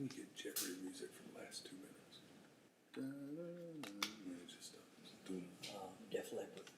Can you get Jeopardy music for the last 2 minutes? And it just stops. Doom. Def Leppard.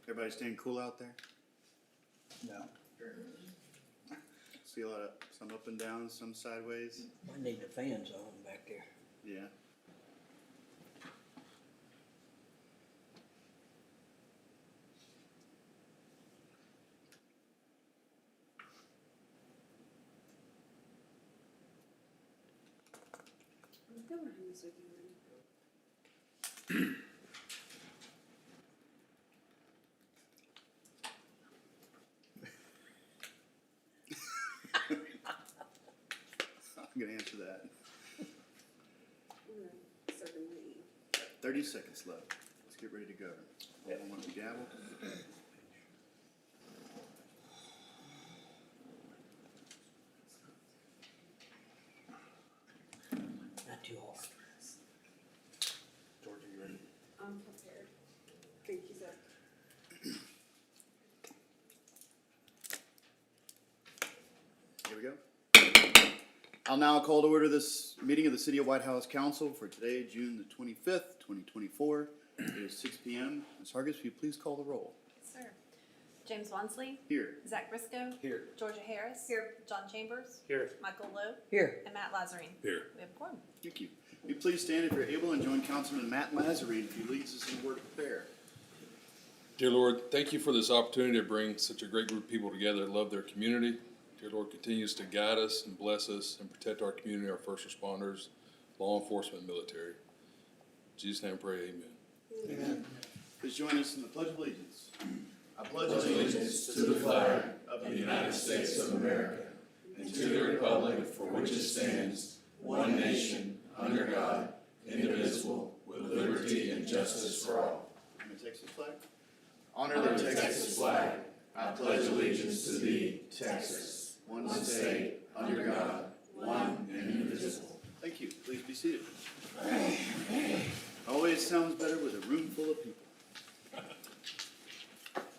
Everybody staying cool out there? No. See a lot of, some up and down, some sideways. I need the fans on back there. Yeah. I'm gonna answer that. 30 seconds left. Let's get ready to go. I want the gavel. Not too hard. Georgia, you ready? I'm prepared. Thank you, Zach. Here we go. I'll now call to order this meeting of the City of Whitehouse Council for today, June the 25th, 2024. It is 6 p.m. Ms. Hargis, will you please call the roll? Yes, sir. James Wansley. Here. Zach Briscoe. Here. Georgia Harris. Here. John Chambers. Here. Michael Lowe. Here. And Matt Lazarine. Here. We have a quorum. Thank you. Will you please stand if you're able and join Councilman Matt Lazarine if he leads us in the word of prayer. Dear Lord, thank you for this opportunity to bring such a great group of people together that love their community. Dear Lord, continues to guide us and bless us and protect our community, our first responders, law enforcement, military. In Jesus' name I pray, amen. Amen. Please join us in the Pledge of Allegiance. I pledge allegiance to the flag of the United States of America and to the republic for which it stands, one nation, under God, indivisible, with liberty and justice for all. And the Texas flag. Honor the Texas flag. I pledge allegiance to thee, Texas, one state, under God, one and indivisible. Thank you. Please be seated. Always sounds better with a room full of people.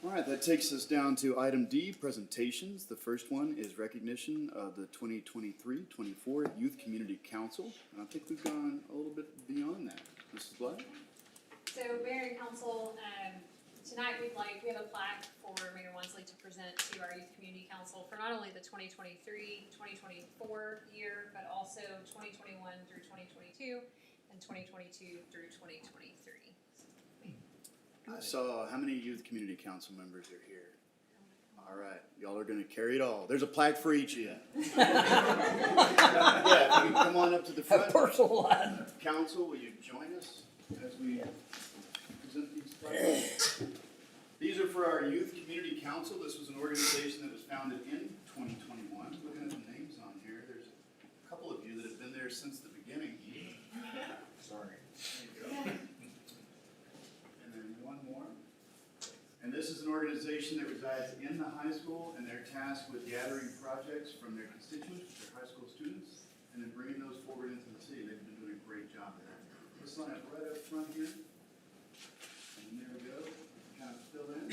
All right, that takes us down to item D, presentations. The first one is recognition of the 2023-24 Youth Community Council. And I think we've gone a little bit beyond that. Mrs. Black? So, Mayor and Council, tonight we have a plaque for Mayor Wansley to present to our Youth Community Council for not only the 2023-2024 year, but also 2021 through 2022 and 2022 through 2023. I saw how many Youth Community Council members are here. All right, y'all are going to carry it all. There's a plaque for each of you. Yeah, if you can come on up to the A front. personal line. Council, will you join us as we present these plaques? These are for our Youth Community Council. This was an organization that was founded in 2021. Looking at the names on here, there's a couple of you that have been there since the beginning. Sorry. There you go. And then one more. And this is an organization that resides in the high school, and they're tasked with gathering projects from their constituents, their high school students, and then bringing those forward into the city. They've been doing a great job of that. Let's line up right up front here. And there we go. Kind of fill in.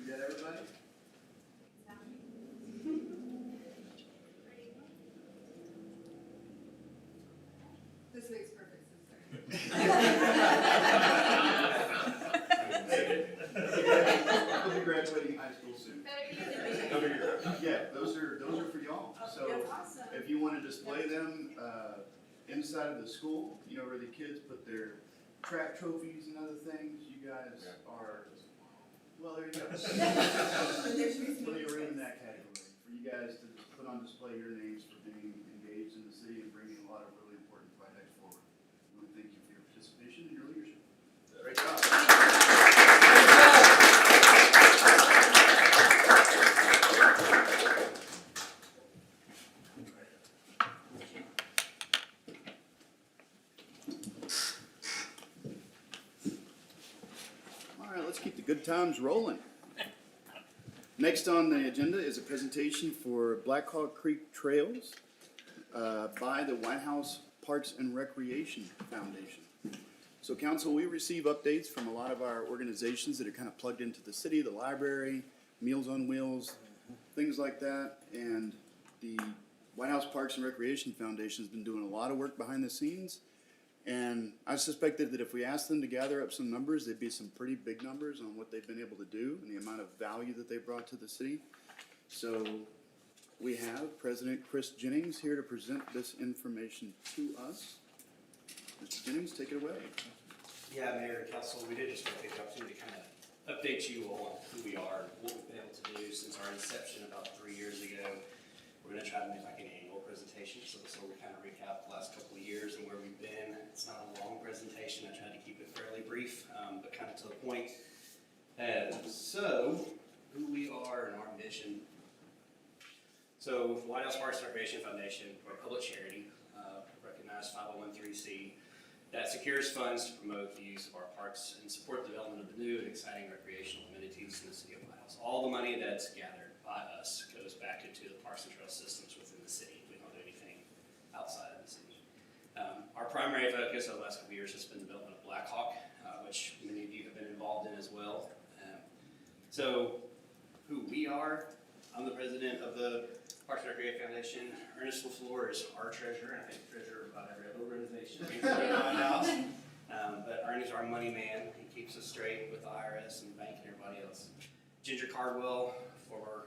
We got everybody? This makes perfect sense, sir. We'll be graduating high school soon. Yeah, those are for y'all. So That's awesome. if you want to display them inside of the school, you know, where the kids put their track trophies and other things, you guys are, well, there you go. Plenty of room in that category for you guys to put on display your names for being engaged in the city and bringing a lot of really important projects forward. I want to thank you for your participation and your leadership. Great job. Keep the good times rolling. Next on the agenda is a presentation for Black Hawk Creek Trails by the Whitehouse Parks and Recreation Foundation. So council, we receive updates from a lot of our organizations that are kind of plugged into the city, the library, Meals on Wheels, things like that. And the Whitehouse Parks and Recreation Foundation has been doing a lot of work behind the scenes. And I suspected that if we asked them to gather up some numbers, they'd be some pretty big numbers on what they've been able to do and the amount of value that they brought to the city. So we have President Chris Jennings here to present this information to us. Mr. Jennings, take it away. Yeah, Mayor and Council, we did just want to take the opportunity to kind of update you all on who we are, what we've been able to do since our inception about 3 years ago. We're going to try to make like an annual presentation, so this will kind of recap the last couple of years and where we've been. It's not a long presentation. I tried to keep it fairly brief, but kind of to the point. So, who we are and our mission. So, the Whitehouse Parks and Recreation Foundation, we're a public charity, recognized 501(c) that secures funds to promote the use of our parks and support the development of the new and exciting recreational amenities in the city of Whitehouse. All the money that's gathered by us goes back into the parks and trail systems within the city. We don't do anything outside of the city. Our primary focus over the last couple of years has been the development of Black Hawk, which many of you have been involved in as well. So, who we are, I'm the president of the Parks and Recreation Foundation. Ernest LaFleur is our treasurer, and I think treasurer of about every other organization including the Whitehouse. But Ernie's our money man. He keeps us straight with the IRS and the bank and everybody else. Ginger Cardwell, former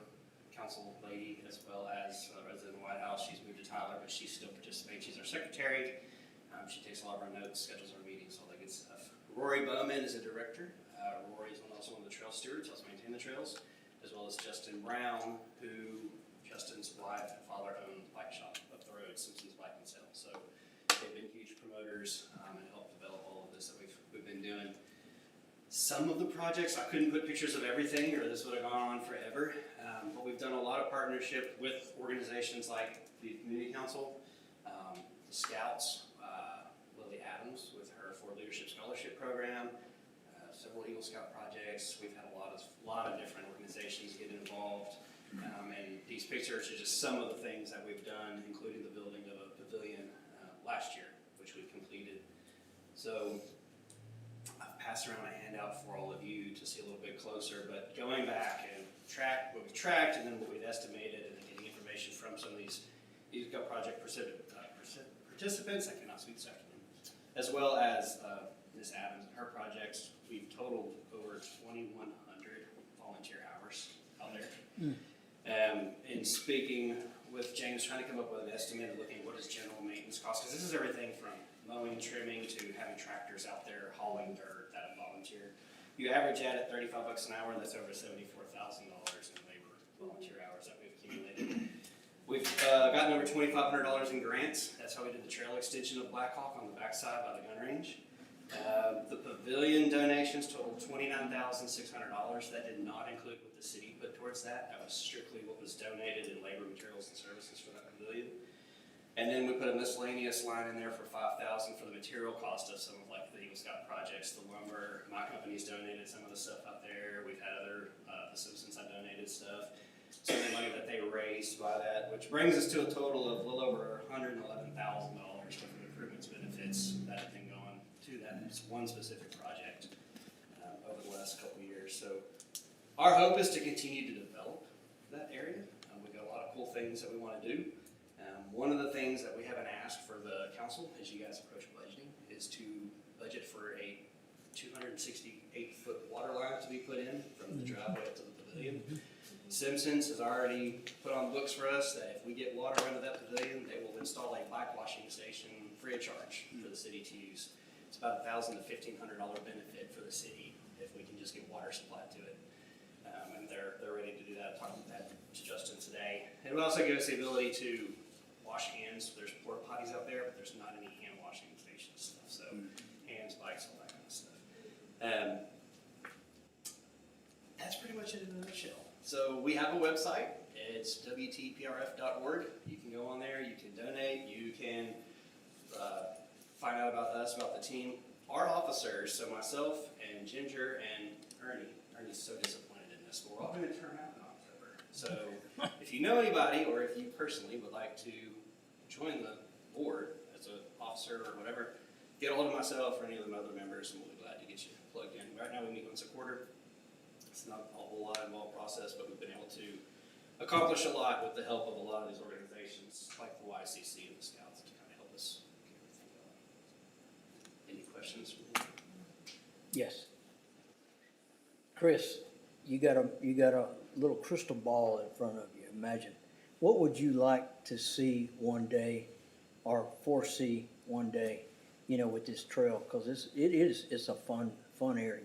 council lady, as well as a resident of the White House. She's moved to Tyler, but she still participates. She's our secretary. She takes a lot of our notes, schedules our meetings, all that good stuff. Rory Bowman is a director. Rory is also one of the trail stewards, helps maintain the trails, as well as Justin Brown, who Justin's wife and father own the bike shop up the road, Simpson's Bike and Sale. So they've been huge promoters and helped develop all of this that we've been doing. Some of the projects, I couldn't put pictures of everything or this would have gone on forever, but we've done a lot of partnership with organizations like the Community Council, the Scouts, Lily Adams with her Ford Leadership Scholarship Program, several Eagle Scout projects. We've had a lot of different organizations get involved. And these pictures are just some of the things that we've done, including the building of a pavilion last year, which we completed. So I've passed around a handout for all of you to see a little bit closer, but going back and track what we've tracked and then what we've estimated and then getting information from some of these project participants, I cannot speak this afternoon, as well as Ms. Adams and her projects. We've totaled over 2,100 volunteer hours out there. In speaking with James, trying to come up with an estimate of looking at what does general maintenance cost, because this is everything from mowing, trimming, to having tractors out there hauling dirt that are volunteer. You average that at $35 an hour, and that's over $74,000 in labor volunteer hours that we've accumulated. We've gotten over $2,500 in grants. That's how we did the trail extension of Black Hawk on the backside by the gun range. The pavilion donations totaled $29,600. That did not include what the city put towards that. That was strictly what was donated in labor, materials, and services for that pavilion. And then we put a miscellaneous line in there for $5,000 for the material cost of some of like the Eagle Scout projects, the lumber. My company's donated some of the stuff out there. We've had other, the Simpsons have donated stuff. Some of the money that they raised by that, which brings us to a total of a little over $111,000 worth of improvements, benefits that have been going to that. It's one specific project over the last couple of years. So our hope is to continue to develop that area. We've got a lot of cool things that we want to do. One of the things that we haven't asked for the council as you guys approach budgeting is to budget for a 268-foot water line to be put in from the driveway up to the pavilion. Simpsons has already put on the books for us that if we get water into that pavilion, they will install a bike washing station free of charge for the city to use. It's about $1,000 to $1,500 benefit for the city if we can just get water supplied to it. And they're ready to do that. I talked about that to Justin today. It will also give us the ability to wash hands. There's porta potties out there, but there's not any hand washing station stuff. So hands, bikes, all that kind of stuff. That's pretty much it in a nutshell. So we have a website. It's wtprf.org. You can go on there. You can donate. You can find out about us, about the team. Our officers, so myself and Ginger and Ernie, you know anybody, or if you personally would like to join the board as an officer or whatever, get a hold of myself or any of the other members, and we'll be glad to get you plugged in. Right now, we meet once a quarter. It's not a whole lot involved process, but we've been able to accomplish a lot with the help of a lot of these organizations, like the YCC and the Scouts, to kind of help us get everything going. Any questions from you? Yes. Chris, you got a little crystal ball in front of you. Imagine, what would you like to see one day, or foresee one day, you know, with this trail? Because it's a fun area.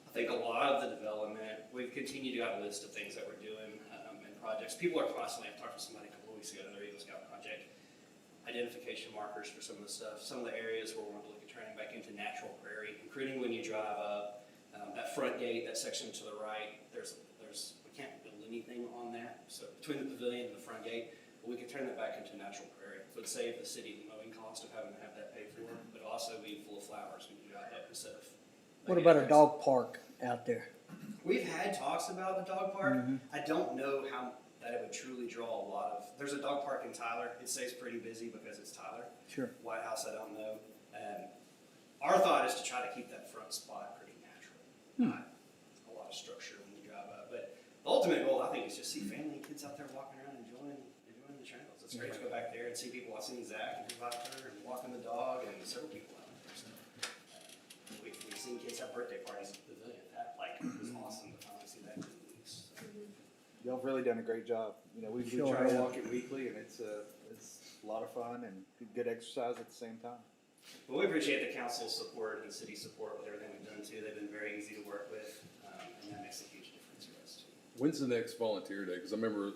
I think a lot of the development, we've continued to have a list of things that we're doing and projects. People are constantly, I talked to somebody a couple of weeks ago, another Eagle Scout project, identification markers for some of the stuff, some of the areas where we want to look at turning back into natural prairie, including when you drive up, that front gate, that section to the right, we can't build anything on that. So between the pavilion and the front gate, but we could turn that back into natural prairie. It would save the city the mowing cost of having to have that paid for, but also be full of flowers when you drive up instead of. What about a dog park out there? We've had talks about the dog park. Mhm. I don't know how that it would truly draw a lot of. There's a dog park in Tyler. It stays pretty busy because it's Tyler. Sure. Whitehouse, I don't know. Our thought is to try to keep that front spot pretty natural. Not a lot of structure when you drive up. But the ultimate goal, I think, is just see family and kids out there walking around enjoying the trails. It's great to go back there and see people. I've seen Zach and his daughter and walking the dog and several people out there. So we've seen kids have birthday parties at the pavilion. That was awesome to finally see that in weeks. So. Y'all have really done a great job. You know, we Sure try to have. walk it weekly, and it's a lot of fun and good exercise at the same time. But we appreciate the council's support and the city's support with everything we've done too. They've been very easy to work with, and that makes a huge difference for us too. When's the next volunteer day? Because I remember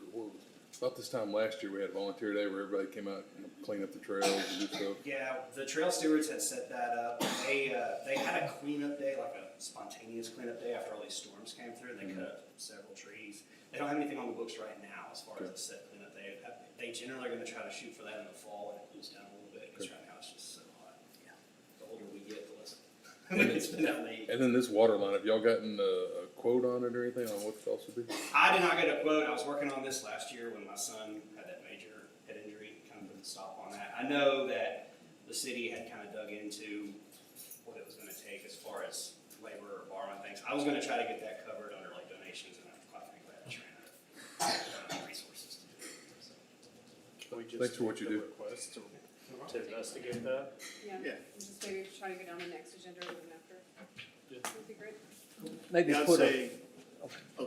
about this time last year, we had volunteer day where everybody came out and cleaned up the trails and do stuff. Yeah, the trail stewards had set that up. They had a cleanup day, like a spontaneous cleanup day after all these storms came through. They cut up several trees. They don't have anything on the books right now as far as a set cleanup day. They generally are going to try to shoot for that in the fall when it cools down a little bit. Because right now it's just so hot. Yeah. The older we get, the less it's been out late. And then this water line, have y'all gotten a quote on it or anything on what the cost would be? I did not get a quote. I was working on this last year when my son had that major head injury, kind of put a stop on that. I know that the city had kind of dug into what it was going to take as far as labor or borrowing things. I was going to try to get that covered under like donations, and I'm quite frankly, I just ran out of resources to do it. So. Thanks for what you do. Request to investigate that. Yeah. Yeah. Just maybe try to go down the next agenda or even after. That'd be great. Maybe Yeah, I'd put a, say,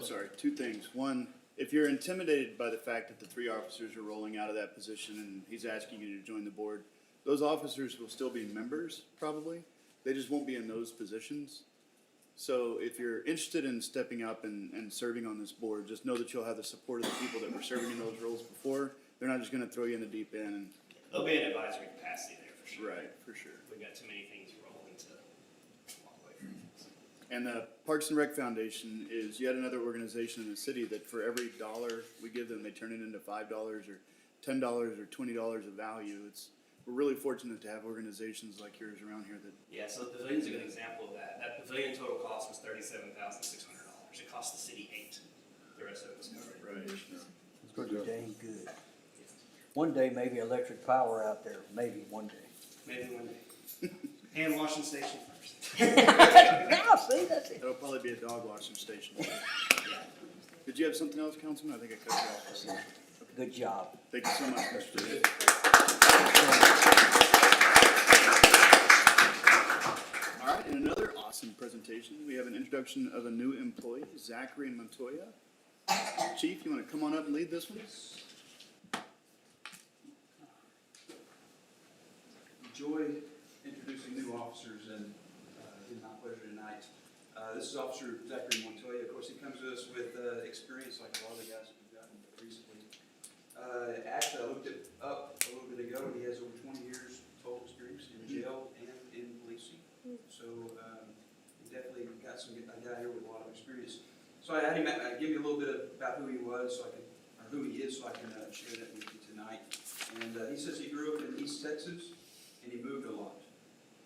sorry, two things. One, if you're intimidated by the fact that the 3 officers are rolling out of that position and he's asking you to join the board, those officers will still be members, probably. They just won't be in those positions. So if you're interested in stepping up and serving on this board, just know that you'll have the support of the people that were serving in those roles before. They're not just gonna throw you in the deep end. There'll be an advisory capacity there for sure. Right, for sure. We've got too many things rolling to walk away from. So. And the Parks and Rec Foundation is yet another organization in the city that for every $1 we give them, they turn it into $5 or $10 or $20 of value. We're really fortunate to have organizations like yours around here that. Yeah, so the pavilion's a good example of that. That pavilion total cost was $37,600. It cost the city $8,000. The rest of it was covered. Right. it's pretty dang good. One day, maybe electric power out there, maybe one day. Maybe one day. Hand washing station first. Yeah, see, that's it. That'll probably be a dog washing station. Did you have something else, Councilman? I think I cut you off. Good job. Thank you so much, Mr. All right, and another awesome presentation. We have an introduction of a new employee, Zakeri and Montoya. Chief, you want to come on up and lead this one? Enjoy introducing new officers, and it's my pleasure tonight. This is Officer Zakeri Montoya. Of course, he comes to us with experience like a lot of the guys that we've gotten recently. Actually, I looked it up a little bit ago, and he has over 20 years total experience in jail and in policing. So he definitely got a guy here with a lot of experience. So I had him give you a little bit about who he was, or who he is, so I can share that with you tonight. And he says he grew up in East Texas, and he moved a lot.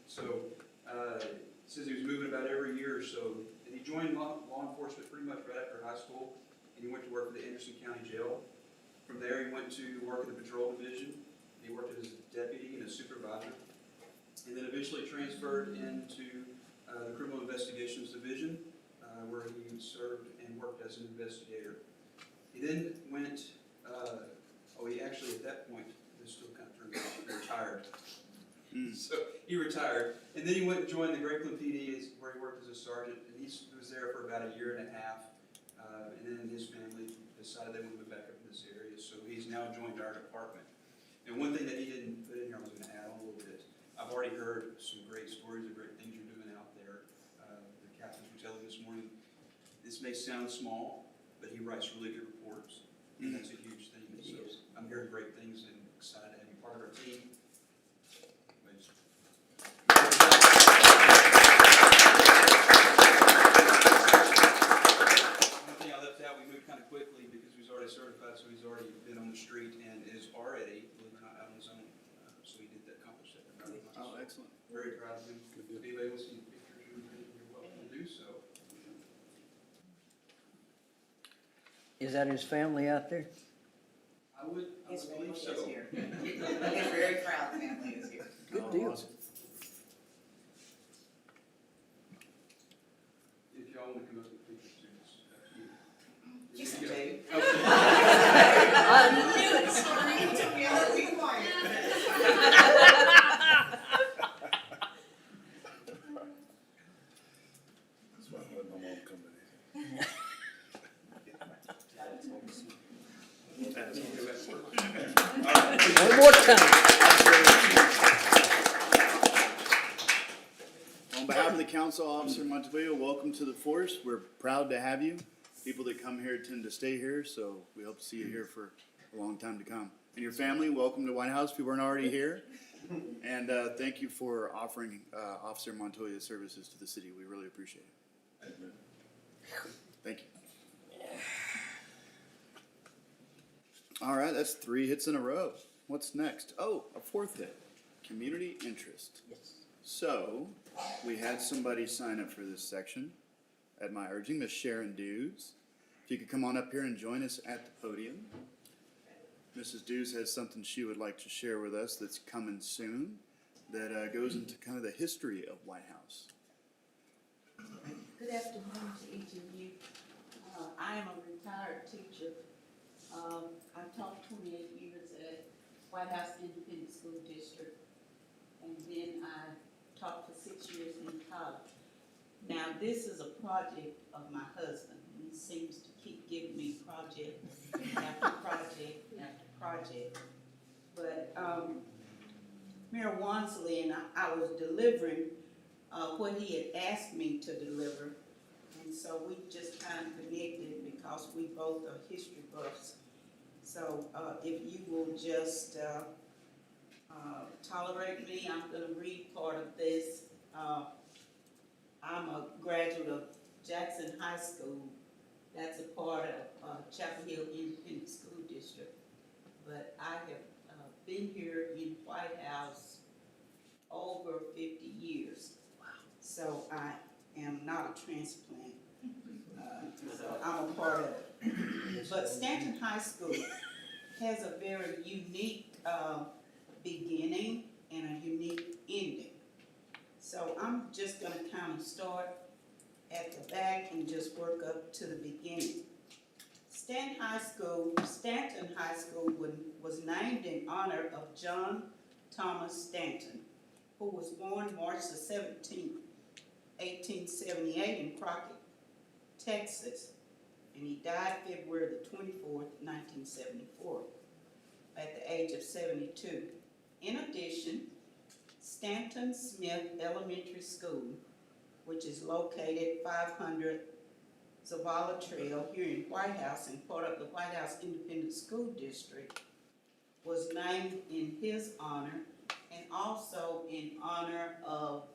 So, he says he was moving about every year or so. And he joined law enforcement pretty much right after high school, and he went to work for the Anderson County Jail. From there, he went to work in the patrol division. He worked as a deputy and a supervisor, and then eventually transferred into the criminal investigations division, where he served and worked as an investigator. He then went, he actually at that point, this still kind of turned out, he retired. So he retired, and then he went and joined the Grapeland PD, where he worked as a sergeant, and he was there for about 1.5 years. And then his family decided they wanted to move back up in this area, so he's now joined our department. And one thing that he didn't put in here, I was going to add on a little bit. I've already heard some great stories of great things you're doing out there. The captains were telling me this morning, this may sound small, but he writes really good reports, and that's a huge thing. So I'm hearing great things and excited to have you part of our team. One thing I left out, we moved kind of quickly because he was already certified, so he's already been on the street and is already, believe it or not, out on his own. So he did accomplish that. Oh, excellent. Very proud of him. If anybody wants to see pictures, you're welcome to do so. Is that his family out there? I would believe so. I'm very proud the family is here. Good deal. If y'all want to come up with pictures too, it's up to you. You can do. Okay. I knew it, sorry, you took me out of the quiet. That's why I let my mom come today. One more time. On behalf of the council, Officer Montoya, welcome to the force. We're proud to have you. People that come here tend to stay here, so we hope to see you here for a long time to come. And your family, welcome to Whitehouse if you weren't already here. And thank you for offering Officer Montoya services to the city. We really appreciate it. Thank you. All right, that's 3 hits in a row. What's next? Oh, a 4th hit. Community interest. Yes. So, we had somebody sign up for this section at my urging, Miss Sharon Dews. If you could come on up here and join us at the podium. Mrs. Dews has something she would like to share with us that's coming soon that goes into kind of the history of Whitehouse. Good afternoon to each of you. I am a retired teacher. I taught 28 years at Whitehouse Independent School District, and then I taught for 6 years in college. Now, this is a project of my husband. He seems to keep giving me project after project after project. But Mayor Wansley and I was delivering what he had asked me to deliver. And so we just kind of connected because we both are history buffs. So if you will just tolerate me, I'm going to read part of this. I'm a graduate of Jackson High School. That's a part of Chapel Hill Independent School District. But I have been here in Whitehouse over 50 years. Wow. So I am not a transplant. So I'm a part of it. But Stanton High School has a very unique beginning and a unique ending. So I'm just going to kind of start at the back and just work up to the beginning. Stanton High School was named in honor of John Thomas Stanton, who was born March the 17th, 1878 in Crockett, Texas, and he died February the 24th, 1974, at the age of 72. In addition, Stanton Smith Elementary School, which is located 500 Zavala Trail here in Whitehouse and part of the Whitehouse Independent School District, was named in his honor and also in honor of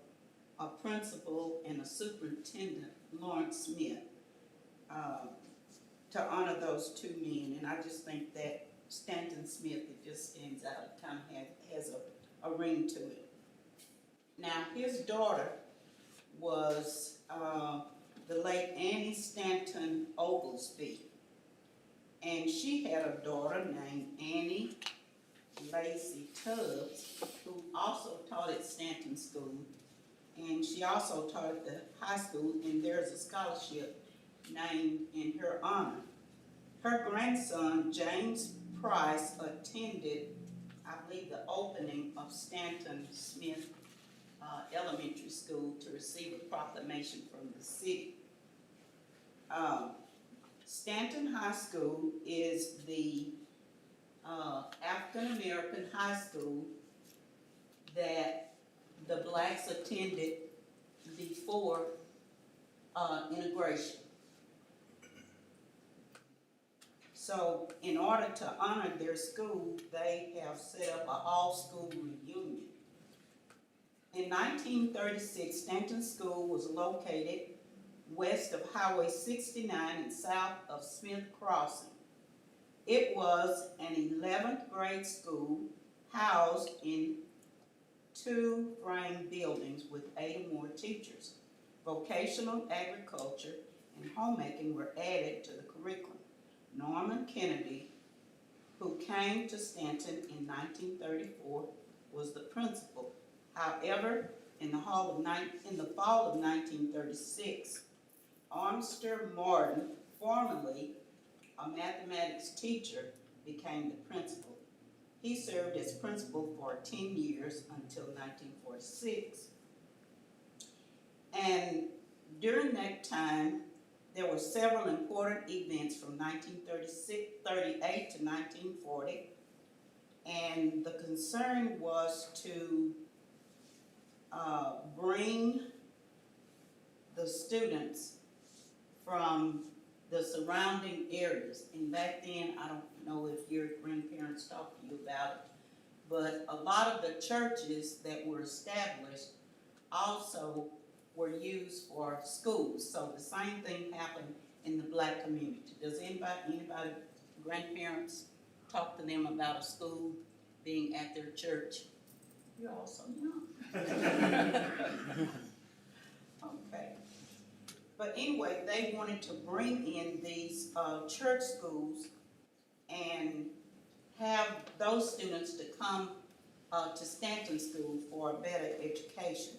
a principal and a superintendent, Lawrence Smith, to honor those two men. And I just think that Stanton Smith, it just stands out. It kind of has a ring to it. Now, his daughter was the late Annie Stanton Oglesby. And she had a daughter named Annie Lacey Tubbs, who also taught at Stanton School. And she also taught at the high school, and there's a scholarship named in her honor. Her grandson, James Price, attended, I believe, the opening of Stanton Smith Elementary School to receive a proclamation from the city. Stanton High School is the African American high school that the blacks attended before integration. So in order to honor their school, they have set up an all-school reunion. In 1936, Stanton School was located west of Highway 69 and south of Smith Crossing. It was an 11th grade school housed in 2 frame buildings with 8 or more teachers. Vocational agriculture and homemaking were added to the curriculum. Norman Kennedy, who came to Stanton in 1934, was the principal. However, in the fall of 1936, Armster Martin, formerly a mathematics teacher, became the principal. He served as principal for 10 years until 1946. And during that time, there were several important events from 1938 to 1940, and the concern was to bring the students from the surrounding areas. And back then, I don't know if your grandparents talked to you about it, but a lot of the churches that were established also were used for schools. So the same thing happened in the black community. Does anybody, grandparents, talk to them about a school being at their church? You're all so young. Okay. But anyway, they wanted to bring in these church schools and have those students to come to Stanton School for a better education.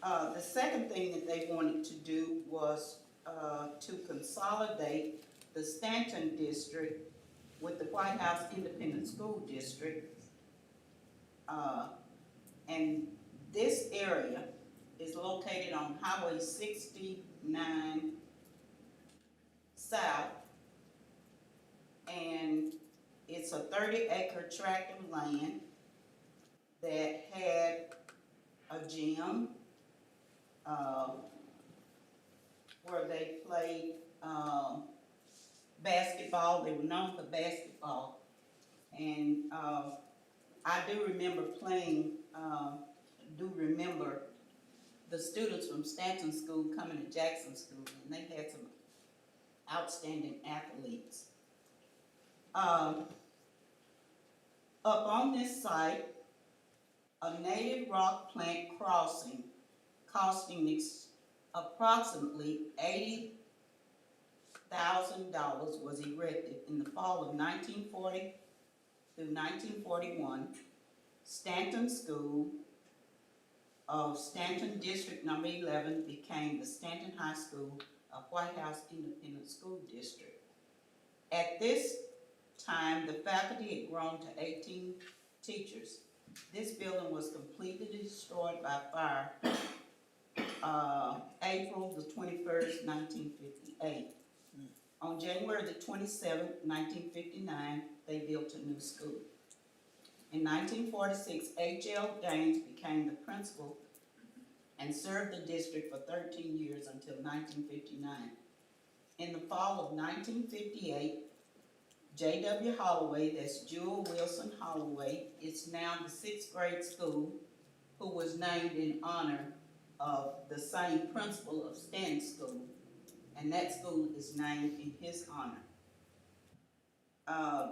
The second thing that they wanted to do was to consolidate the Stanton district with the Whitehouse Independent School District. And this area is located on Highway 69 South, and it's a 30-acre tract of land that had a gym where they played basketball. They were known for basketball, and I do remember the students from Stanton School coming to Jackson School, and they had some outstanding athletes. Up on this site, a native rock plant crossing costing approximately $80,000 was erected in the fall of 1940 through 1941. Stanton School of Stanton District Number 11 became the Stanton High School of Whitehouse Independent School District. At this time, the faculty had grown to 18 teachers. This building was completely destroyed by fire April the 21st, 1958. On January the 27th, 1959, they built a new school. In 1946, H.L. Gaines became the principal and served the district for 13 years until 1959. In the fall of 1958, J.W. Holloway, that's Jewel Wilson Holloway, it's now the 6th grade school, who was named in honor of the same principal of Stanton School, and that school is named in his honor.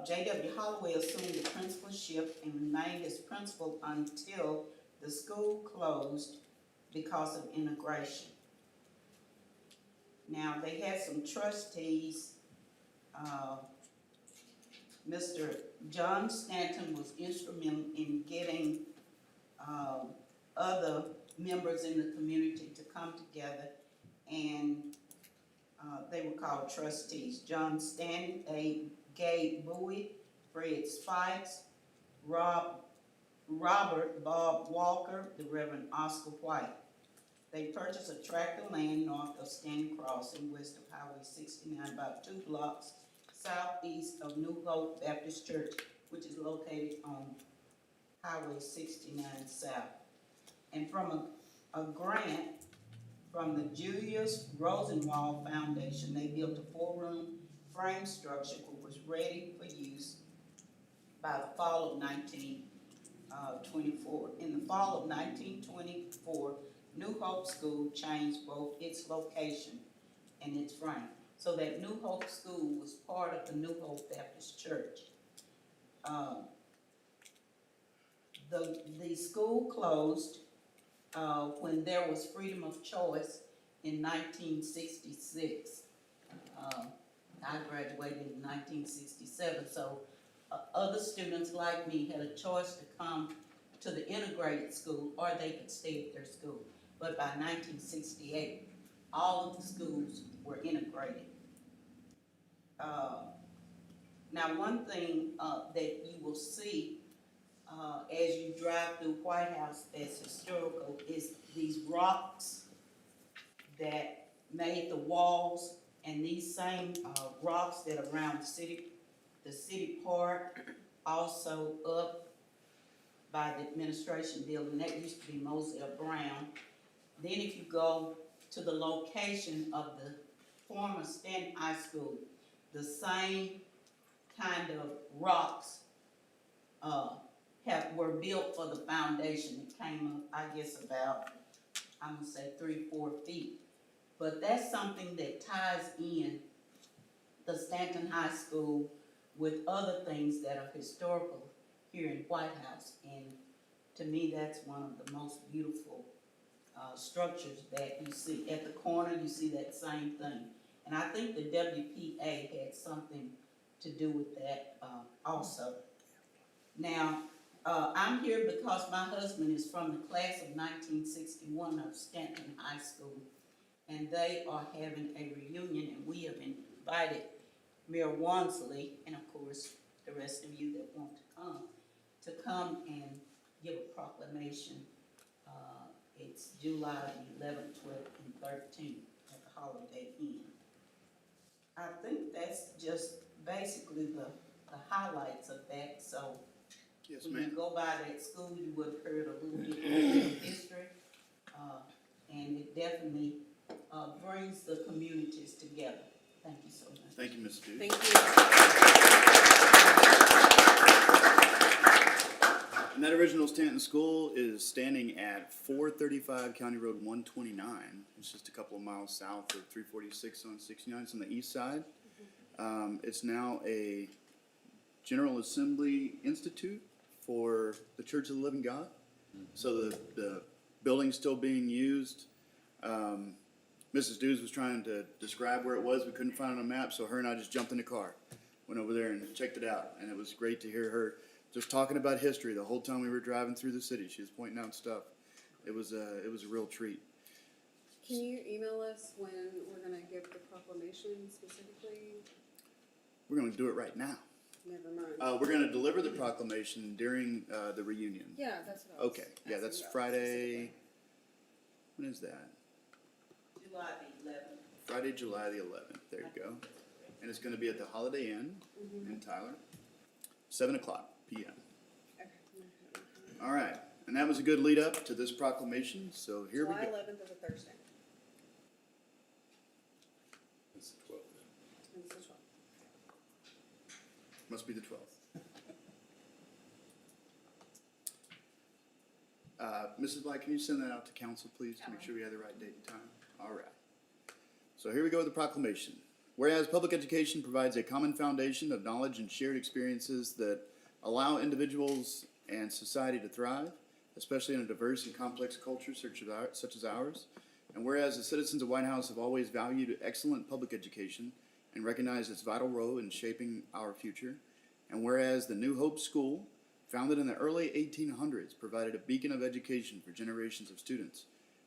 J.W. Holloway assumed the principalship and remained as principal until the school closed because of integration. Now, they had some trustees Mr. John Stanton was instrumental in getting other members in the community to come together, and they were called trustees. John Stanton, Gabe Bowie, Fred Spikes, Robert Bob Walker, the Reverend Oscar White. They purchased a tract of land north of Stanton Crossing, west of Highway 69, about 2 blocks southeast of New Hope Baptist Church, which is located on Highway 69 South. And from a grant from the Julius Rosenwald Foundation, they built a 4-room frame structure which was ready for use by the fall of 1924. In the fall of 1924, New Hope School changed both its location and its frame, so that New Hope School was part of the New Hope Baptist Church. The school closed when there was freedom of choice in 1966. I graduated in 1967, so other students like me had a choice to come to the integrated school, or they could stay at their school. But by 1968, all of the schools were integrated. Now, one thing that you will see as you drive through Whitehouse that's historical is these rocks that made the walls, and these same rocks that are around the city park, also up by the administration building. That used to be Moselle Brown. Then if you go to the location of the former Stanton High School, the same kind of rocks were built for the foundation. It came up, I guess, about, I'm gonna say 3-4 feet. But that's something that ties in the Stanton High School with other things that are historical here in Whitehouse. And to me, that's one of the most beautiful structures that you see. At the corner, you see that same thing. And I think the WPA had something to do with that also. Now, I'm here because my husband is from the class of 1961 of Stanton High School, and they are having a reunion, and we have invited Mayor Wansley, and of course, the rest of you that want to come and give a proclamation. It's July the 11th, 12th, and 13th at the Holiday Inn. I think that's just basically the highlights of that. So Yes, when ma'am. you go by that school, you would have heard a little bit of history, and it definitely brings the communities together. Thank you so much. Thank you, Ms. Duke. Thank you. And that original Stanton School is standing at 435 County Road 129. It's just a couple of miles south of 346 on 69. It's on the east side. It's now a General Assembly Institute for the Church of the Living God. So the building's still being used. Mrs. Dews was trying to describe where it was. We couldn't find it on a map, so her and I just jumped in the car, went over there and checked it out. And it was great to hear her just talking about history the whole time we were driving through the city. She was pointing out stuff. It was a real treat. Can you email us when we're gonna give the proclamation specifically? We're going to do it right now. Never mind. We're going to deliver the proclamation during the reunion. Yeah, that's what I was Okay, yeah, asking that's about Friday. specifically. When is that? July the 11th. Friday, July the 11th. There you go. And it's going to be at the Holiday Inn in Tyler, 7:00 p.m. Okay. All right, and that was a good lead up to this proclamation. So here we July go. 11th is a Thursday. It's the 12th. It's the 12th. Must be the 12th. Mrs. Black, can you send that out to council, please, to make sure we have the right date and time? All right. So here we go with the proclamation. Whereas public education provides a common foundation of knowledge and shared experiences that allow individuals and society to thrive, especially in a diverse and complex culture such as ours. And whereas the citizens of Whitehouse have always valued excellent public education and recognize its vital role in shaping our future. And whereas the New Hope School, founded in the early 1800s, provided a beacon of education for generations of students.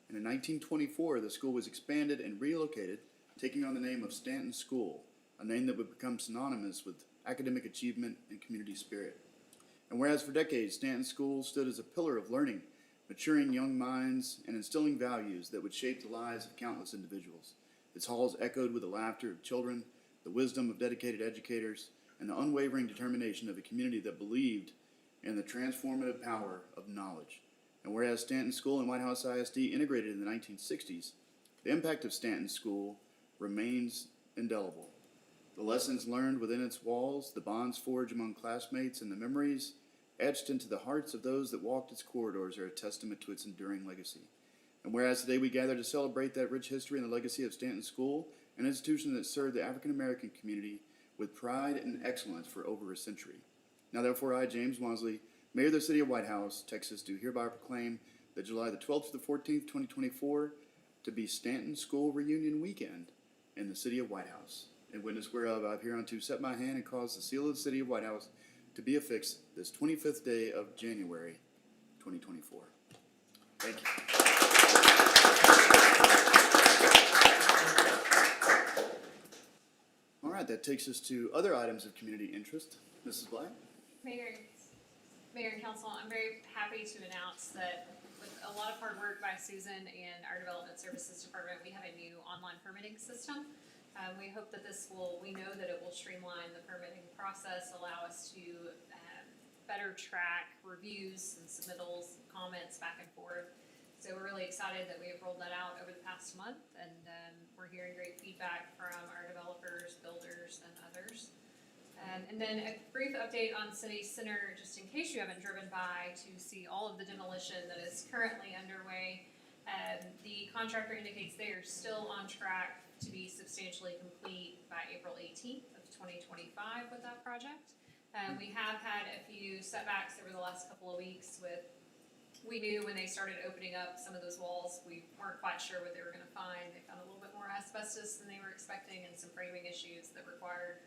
And in 1924, the school was expanded and relocated, taking on the name of Stanton School, a name that would become synonymous with academic achievement and community spirit. And whereas for decades, Stanton School stood as a pillar of learning, maturing young minds, and instilling values that would shape the lives of countless individuals. Its halls echoed with the laughter of children, the wisdom of dedicated educators, and the unwavering determination of a community that believed in the transformative power of knowledge. And whereas Stanton School and Whitehouse ISD integrated in the 1960s, the impact of Stanton School remains indelible. The lessons learned within its walls, the bonds forged among classmates, and the memories etched into the hearts of those that walked its corridors are a testament to its enduring legacy. And whereas today we gather to celebrate that rich history and the legacy of Stanton School, an institution that served the African American community with pride and excellence for over a century. Now therefore I, James Wansley, Mayor of the City of Whitehouse, Texas, do hereby proclaim that July the 12th to the 14th, 2024, to be Stanton School Reunion Weekend in the City of Whitehouse. In witness whereof I have hereunto set my hand and caused the seal of the City of Whitehouse to be affixed this 25th day of January, 2024. Thank you. All right, that takes us to other items of community interest. Mrs. Black? Mayor and Council, I'm very happy to announce that with a lot of hard work by Susan and our Development Services Department, we have a new online permitting system. We hope that we know that it will streamline the permitting process, allow us to better track reviews and submittals, comments back and forth. So we're really excited that we have rolled that out over the past month, and we're hearing great feedback from our developers, builders, and others. And then a brief update on City Center, just in case you haven't driven by to see all of the demolition that is currently underway. The contractor indicates they are still on track to be substantially complete by April 18th of 2025 with that project. We have had a few setbacks over the last couple of weeks we knew when they started opening up some of those walls, we weren't quite sure what they were gonna find. They found a little bit more asbestos than they were expecting and some framing issues that required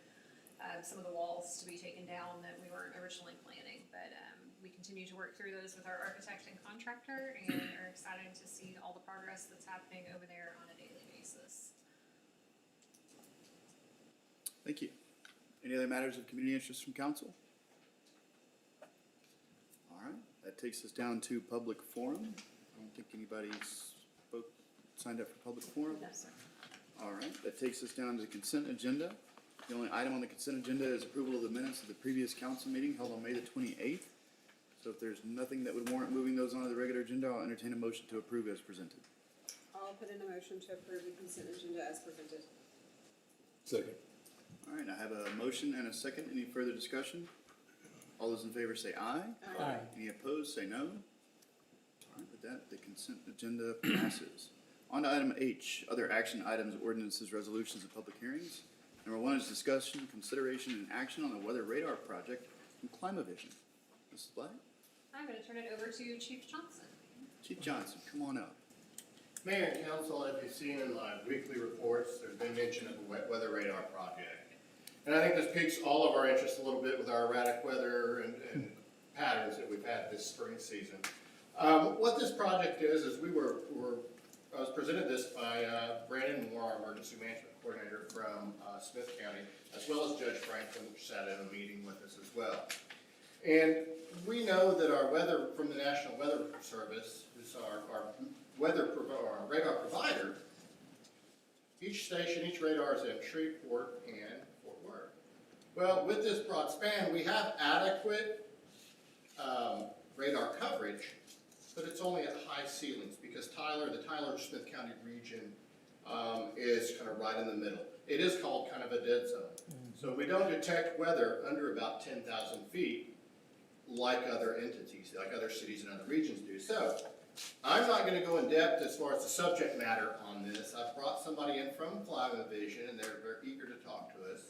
some of the walls to be taken down that we weren't originally planning. But we continue to work through those with our architect and contractor and are excited to see all the progress that's happening over there on a daily basis. Thank you. Any other matters of community interest from council? All right, that takes us down to public forum. I don't think anybody's signed up for public forum. No, sir. All right, that takes us down to the consent agenda. The only item on the consent agenda is approval of the minutes of the previous council meeting held on May the 28th. So if there's nothing that would warrant moving those onto the regular agenda, I'll entertain a motion to approve as presented. I'll put in a motion to approve the consent agenda as presented. Second. All right, I have a motion and a second. Any further discussion? All those in favor say aye. Aye. Any opposed, say no. All right, with that, the consent agenda passes. On to item H, other action items, ordinances, resolutions, and public hearings. Number one is discussion, consideration, and action on the weather radar project from Climavision. Mrs. Black? I'm gonna turn it over to Chief Johnson. Chief Johnson, come on up. Mayor and council, as you've seen in my weekly reports, there's been mention of a weather radar project. And I think this piques all of our interest a little bit with our erratic weather and patterns that we've had this spring season. What this project is I was presented this by Brandon Moore, our emergency management coordinator from Smith County, as well as Judge Franklin, which sat in a meeting with us as well. And we know that our weather from the National Weather Service, who's our radar provider, each station, each radar is in Shreveport and Fort Worth. Well, with this broad span, we have adequate radar coverage, but it's only at high ceilings because the Tyler-Smith County region is kind of right in the middle. It is called kind of a dead zone. So we don't detect weather under about 10,000 feet like other entities, like other cities and other regions do. So I'm not going to go in depth as far as the subject matter on this. I've brought somebody in from Climavision, and they're very eager to talk to us.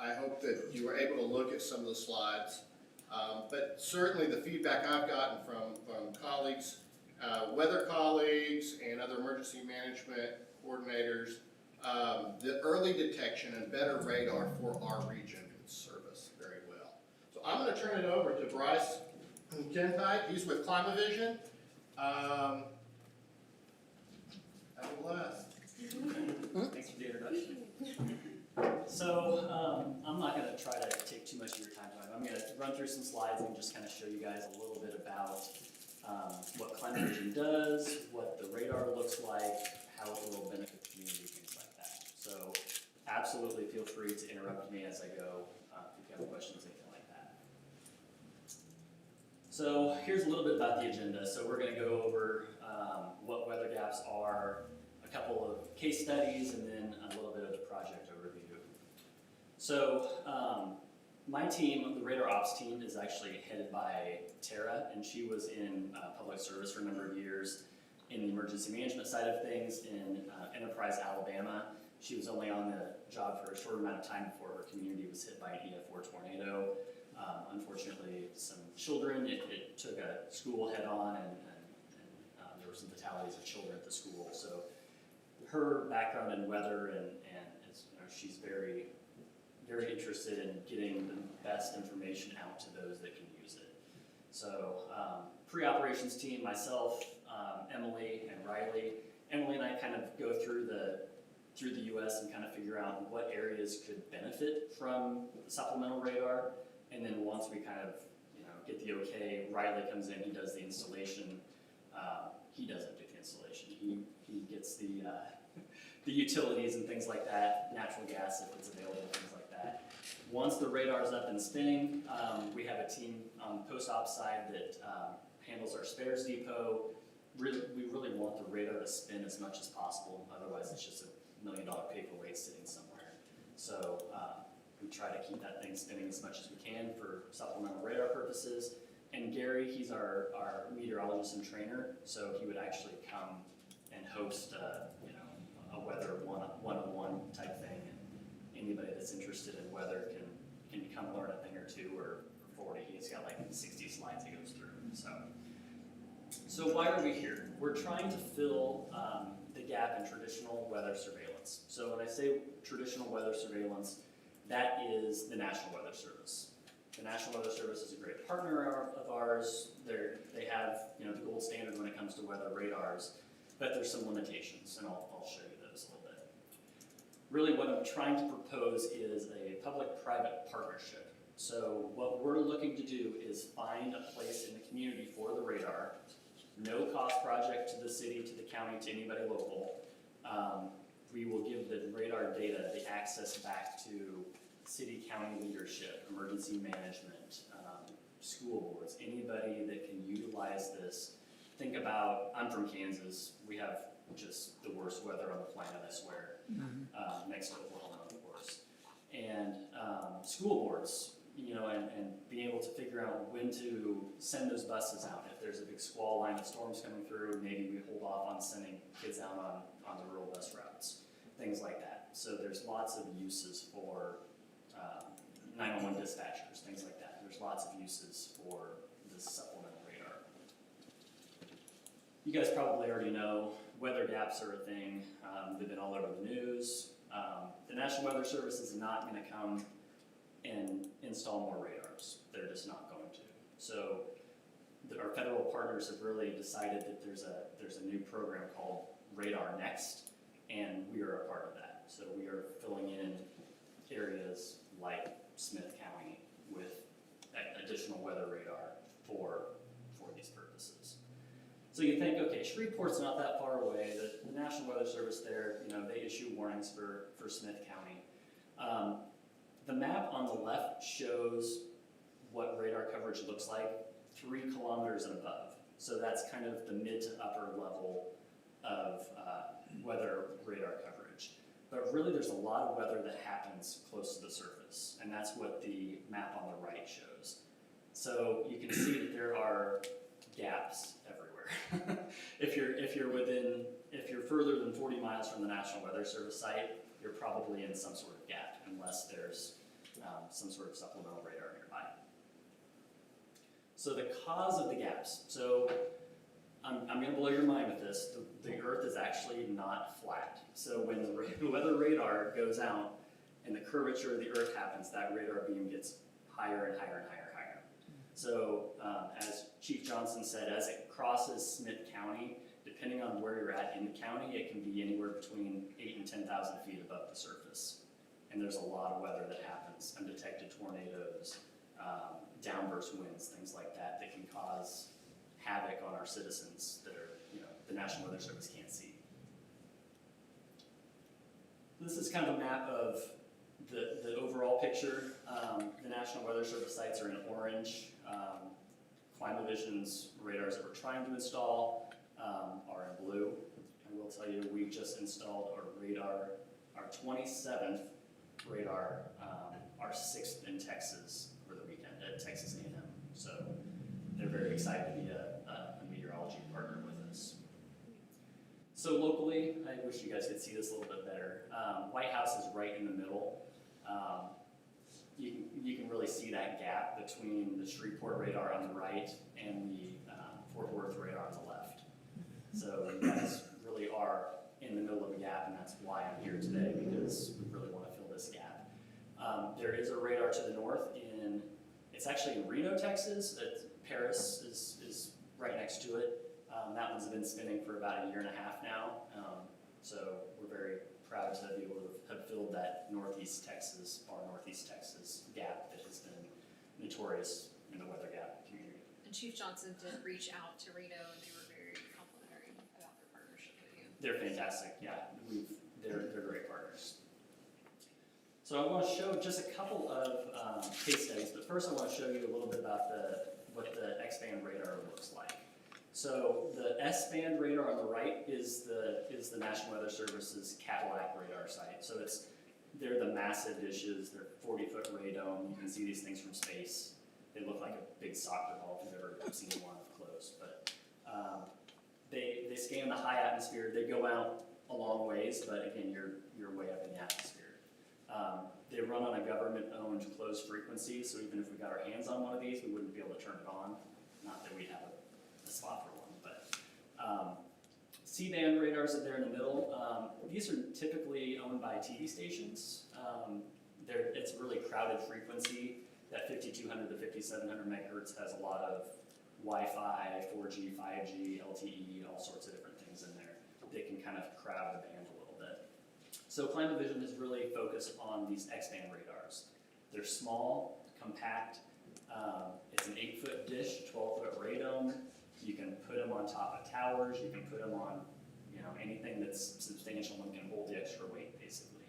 I hope that you were able to look at some of the slides. But certainly the feedback I've gotten from colleagues, weather colleagues, and other emergency management coordinators the early detection and better radar for our region would serve us very well. So I'm gonna turn it over to Bryce Gentide. He's with Climavision. Have a blast. Thanks for the introduction. So, I'm not gonna try to take too much of your time. I'm gonna run through some slides and just kind of show you guys a little bit about what Climavision does, what the radar looks like, how it will benefit the community, things like that. So, absolutely feel free to interrupt me as I go if you have questions, anything like that. So, here's a little bit about the agenda. So, we're gonna go over what weather gaps are, a couple of case studies, and then a little bit of the project overview. So, my team, the radar ops team, is actually headed by Tara, and she was in public service for a number of years in the emergency management side of things in Enterprise, Alabama. She was only on the job for a short amount of time before her community was hit by an EF4 tornado. Unfortunately, some children, it took a school head on, and there were some fatalities of children at the school. So her background in weather and it's, she's very, very interested in getting the best information out to those that can use it. So pre-operations team, myself, Emily and Riley. Emily and I kind of go through the US and kind of figure out what areas could benefit from supplemental radar. And then once we kind of get the okay, Riley comes in, he does the installation. He doesn't do the installation. He gets the utilities and things like that, natural gas if it's available, things like that. Once the radar is up and spinning, we have a team on the post-op side that handles our spares depot. We really want the radar to spin as much as possible, otherwise it's just $1 million paperweight sitting somewhere. So we try to keep that thing spinning as much as we can for supplemental radar purposes. And Gary, he's our meteorologist and trainer, so he would actually come and host a weather one-on-one type thing. And anybody that's interested in weather can come learn a thing or two or 40. He's got like 60 slides he goes through. So why are we here? We're trying to fill the gap in traditional weather surveillance. So when I say traditional weather surveillance, that is the National Weather Service. The National Weather Service is a great partner of ours. They have the gold standard when it comes to weather radars, but there's some limitations, and I'll show you those a little bit. Really what I'm trying to propose is a public-private partnership. So what we're looking to do is find a place in the community for the radar, no cost project to the city, to the county, to anybody local. We will give the radar data the access back to city, county leadership, emergency management, school boards, anybody that can utilize this. Think about, I'm from Kansas, we have just the worst weather on the planet, I swear, next to Oklahoma, of course. And school boards, and being able to figure out when to send those buses out. If there's a big squall line of storms coming through, maybe we hold off on sending kids out on the rural bus routes, things like that. So there's lots of uses for 911 dispatchers, things like that. There's lots of uses for this supplemental radar. You guys probably already know weather gaps are a thing. They've been all over the news. The National Weather Service is not going to come and install more radars. They're just not going to. So our federal partners have really decided that there's a new program called Radar Next, and we are a part of that. So we are filling in areas like Smith County with additional weather radar for these purposes. So you think, okay, Shreveport's not that far away. The National Weather Service there, they issue warnings for Smith County. The map on the left shows what radar coverage looks like 3 kilometers and above. So that's kind of the mid to upper level of weather radar coverage. But really there's a lot of weather that happens close to the surface, and that's what the map on the right shows. So you can see that there are gaps everywhere. If you're further than 40 miles from the National Weather Service site, you're probably in some sort of gap, unless there's some sort of supplemental radar nearby. So the cause of the gaps. So I'm gonna blow your mind with this. The Earth is actually not flat. So when the weather radar goes out and the curvature of the Earth happens, that radar beam gets higher and higher and higher and higher. So as Chief Johnson said, as it crosses Smith County, depending on where you're at in the county, it can be anywhere between 8,000 and 10,000 feet above the surface. And there's a lot of weather that happens, undetected tornadoes, downburst winds, things like that, that can cause havoc on our citizens that are, the National Weather Service can't see. This is kind of a map of the overall picture. The National Weather Service sites are in orange. Climavision's radars that we're trying to install are in blue. And we'll tell you, we just installed our radar, our 27th radar, our 6th in Texas over the weekend at Texas A&M. So they're very excited to be a meteorology partner with us. So locally, I wish you guys could see this a little bit better. Whitehouse is right in the middle. You can really see that gap between the Shreveport radar on the right and the Fort Worth radar on the left. So you guys really are in the middle of a gap, and that's why I'm here today, because we really want to fill this gap. There is a radar to the north it's actually in Reno, Texas. Paris is right next to it. That one's been spinning for about 1.5 years now. So we're very proud to be able to have filled that northeast Texas gap that has been notorious in the weather gap community. And Chief Johnson did reach out to Reno, and they were very complimentary about their partnership with you. They're fantastic, yeah. They're great partners. So I want to show just a couple of case studies, but first I want to show you a little bit about what the X-band radar looks like. So the S-band radar on the right is the National Weather Service's Cadillac radar site. So they're the massive dishes. They're 40-foot radome. You can see these things from space. They look like a big soccer ball if you've ever seen one up close. But they scan the high atmosphere. They go out a long ways, but again, you're way up in the atmosphere. They run on a government-owned closed frequency, so even if we got our hands on one of these, we wouldn't be able to turn it on. Not that we'd have a spot for one, but C-band radars are there in the middle. These are typically owned by TV stations. It's a really crowded frequency. That 5200 to 5700 megahertz has a lot of Wi-Fi, 4G, 5G, LTE, all sorts of different things in there. They can kind of crowd the band a little bit. So Climavision is really focused on these X-band radars. They're small, compact. It's an 8-foot dish, 12-foot radome. You can put them on top of towers. You can put them on, anything that's substantial and can hold the extra weight, basically.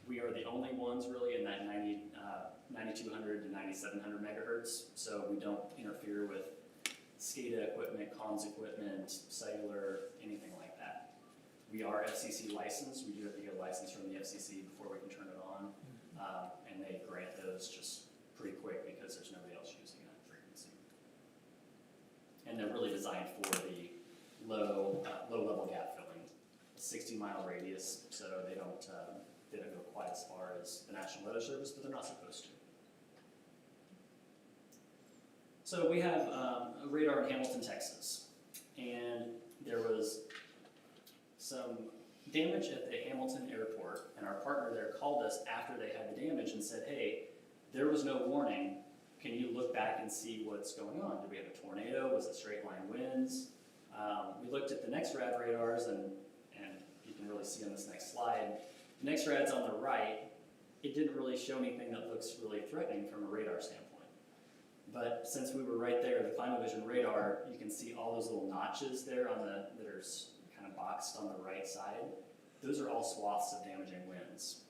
We are the only ones really in that 9200 to 9700 megahertz, so we don't interfere with SCADA equipment, comms equipment, cellular, anything like that. We are FCC licensed. We do have to get a license from the FCC before we can turn it on, and they grant those just pretty quick because there's nobody else using that frequency. And they're really designed for the low level gap filling, a 60-mile radius, so they don't go quite as far as the National Weather Service, but they're not supposed to. So we have a radar in Hamilton, Texas, and there was some damage at the Hamilton airport, and our partner there called us after they had the damage and said, hey, there was no warning. Can you look back and see what's going on? Did we have a tornado? Was it straight line winds? We looked at the NexRad radars, and you can really see on this next slide, NexRad's on the right. It didn't really show anything that looks really threatening from a radar standpoint. But since we were right there, the Climavision radar, you can see all those little notches there that are kind of boxed on the right side. Those are all swaths of damaging winds.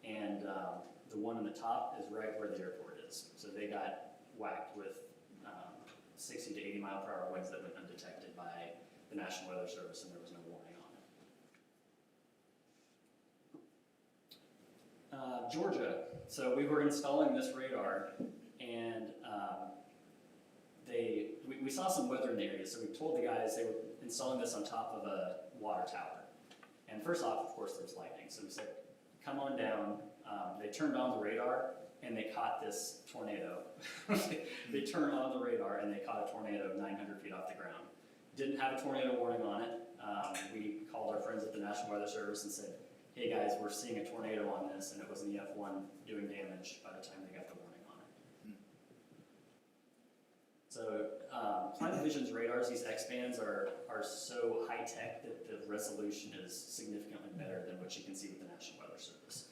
And the one on the top is right where the airport is. So they got whacked with 60 to 80 mile per hour winds that went undetected by the National Weather Service, and there was no warning on it. Georgia. So we were installing this radar, and we saw some weather in the area, so we told the guys they were installing this on top of a water tower. And first off, of course, there was lightning, so we said, come on down. They turned on the radar, and they caught this tornado. They turned on the radar, and they caught a tornado 900 feet off the ground. Didn't have a tornado warning on it. We called our friends at the National Weather Service and said, hey guys, we're seeing a tornado on this, and it was an EF1 doing damage by the time they got the warning on it. So Climavision's radars, these X-bands, are so high-tech that the resolution is significantly better than what you can see with the National Weather Service.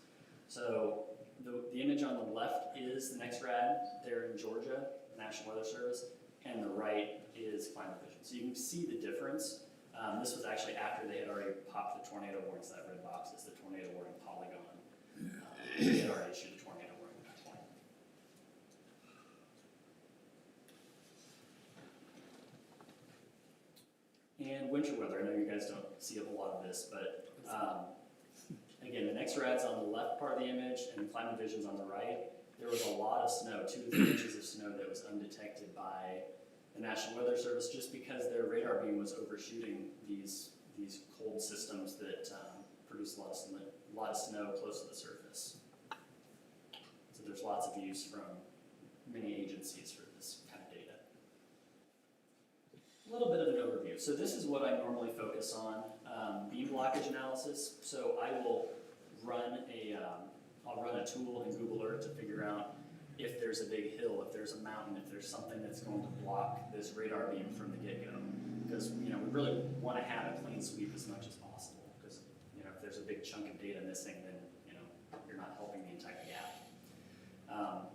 So the image on the left is the next rad there in Georgia, National Weather Service, and the right is Climavision. So you can see the difference. This was actually after they had already popped the tornado warnings. That red box is the tornado warning polygon. They had already issued the tornado warning at that point. And winter weather, I know you guys don't see a whole lot of this, but again, the next rad's on the left part of the image and Climavision's on the right. There was a lot of snow, 2 to 3 inches of snow that was undetected by the National Weather Service just because their radar beam was overshooting these cold systems that produce a lot of snow close to the surface. So there's lots of use from many agencies for this kind of data. A little bit of an overview. So this is what I normally focus on, beam blockage analysis. So I will run I'll run a tool in Google Earth to figure out if there's a big hill, if there's a mountain, if there's something that's going to block this radar beam from the get-go. Because we really want to have a clean sweep as much as possible. Because if there's a big chunk of data missing, then you're not helping the entire gap.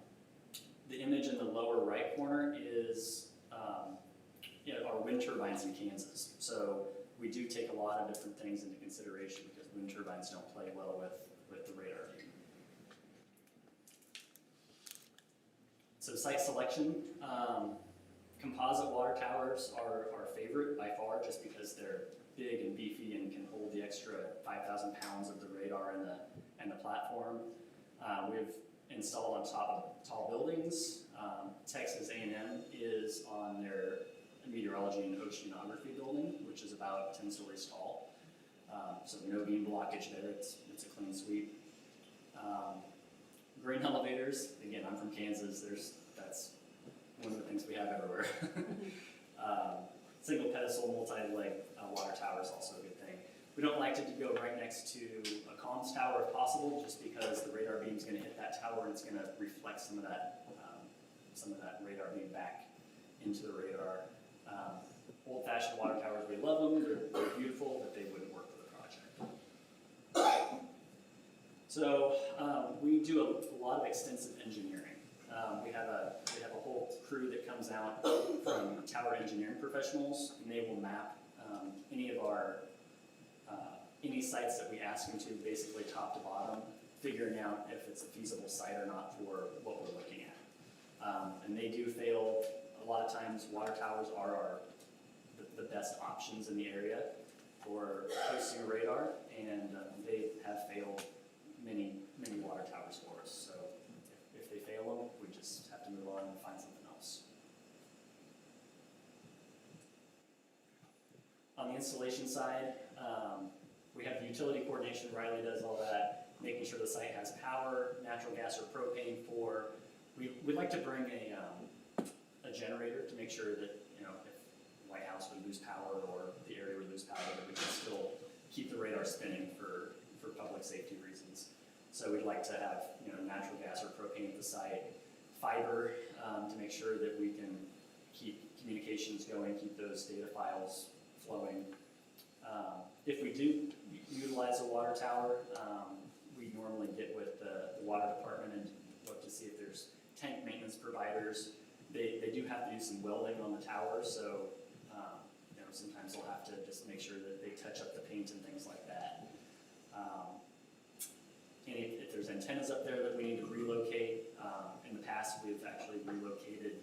The image in the lower right corner is our wind turbines in Kansas. So we do take a lot of different things into consideration because wind turbines don't play well with the radar beam. So site selection, composite water towers are our favorite by far just because they're big and beefy and can hold the extra 5,000 pounds of the radar and the platform. We've installed on top of tall buildings. Texas A&M is on their meteorology and oceanography building, which is about 10 stories tall. So no beam blockage there, it's a clean sweep. Grain elevators, again, I'm from Kansas, that's one of the things we have everywhere. Single pedestal, multi-leg water tower is also a good thing. We don't like to go right next to a comms tower if possible, just because the radar beam is going to hit that tower and it's going to reflect some of that radar beam back into the radar. Old-fashioned water towers, we love them, they're beautiful, but they wouldn't work for the project. So we do a lot of extensive engineering. We have a whole crew that comes out from tower engineering professionals, and they will map any sites that we ask them to, basically top to bottom, figuring out if it's a feasible site or not for what we're looking at. And they do fail. A lot of times, water towers are the best options in the area for hosting a radar, and they have failed many water towers for us. So if they fail them, we just have to move on and find something else. On the installation side, we have the utility coordination. Riley does all that, making sure the site has power, natural gas or propane for. We'd like to bring a generator to make sure that if Whitehouse would lose power or the area would lose power, that we can still keep the radar spinning for public safety reasons. So we'd like to have natural gas or propane at the site, fiber to make sure that we can keep communications going, keep those data files flowing. If we do utilize a water tower, we normally get with the water department and look to see if there's tank maintenance providers. They do have to do some welding on the tower, so sometimes they'll have to just make sure that they touch up the paint and things like that. And if there's antennas up there that we need to relocate, in the past we've actually relocated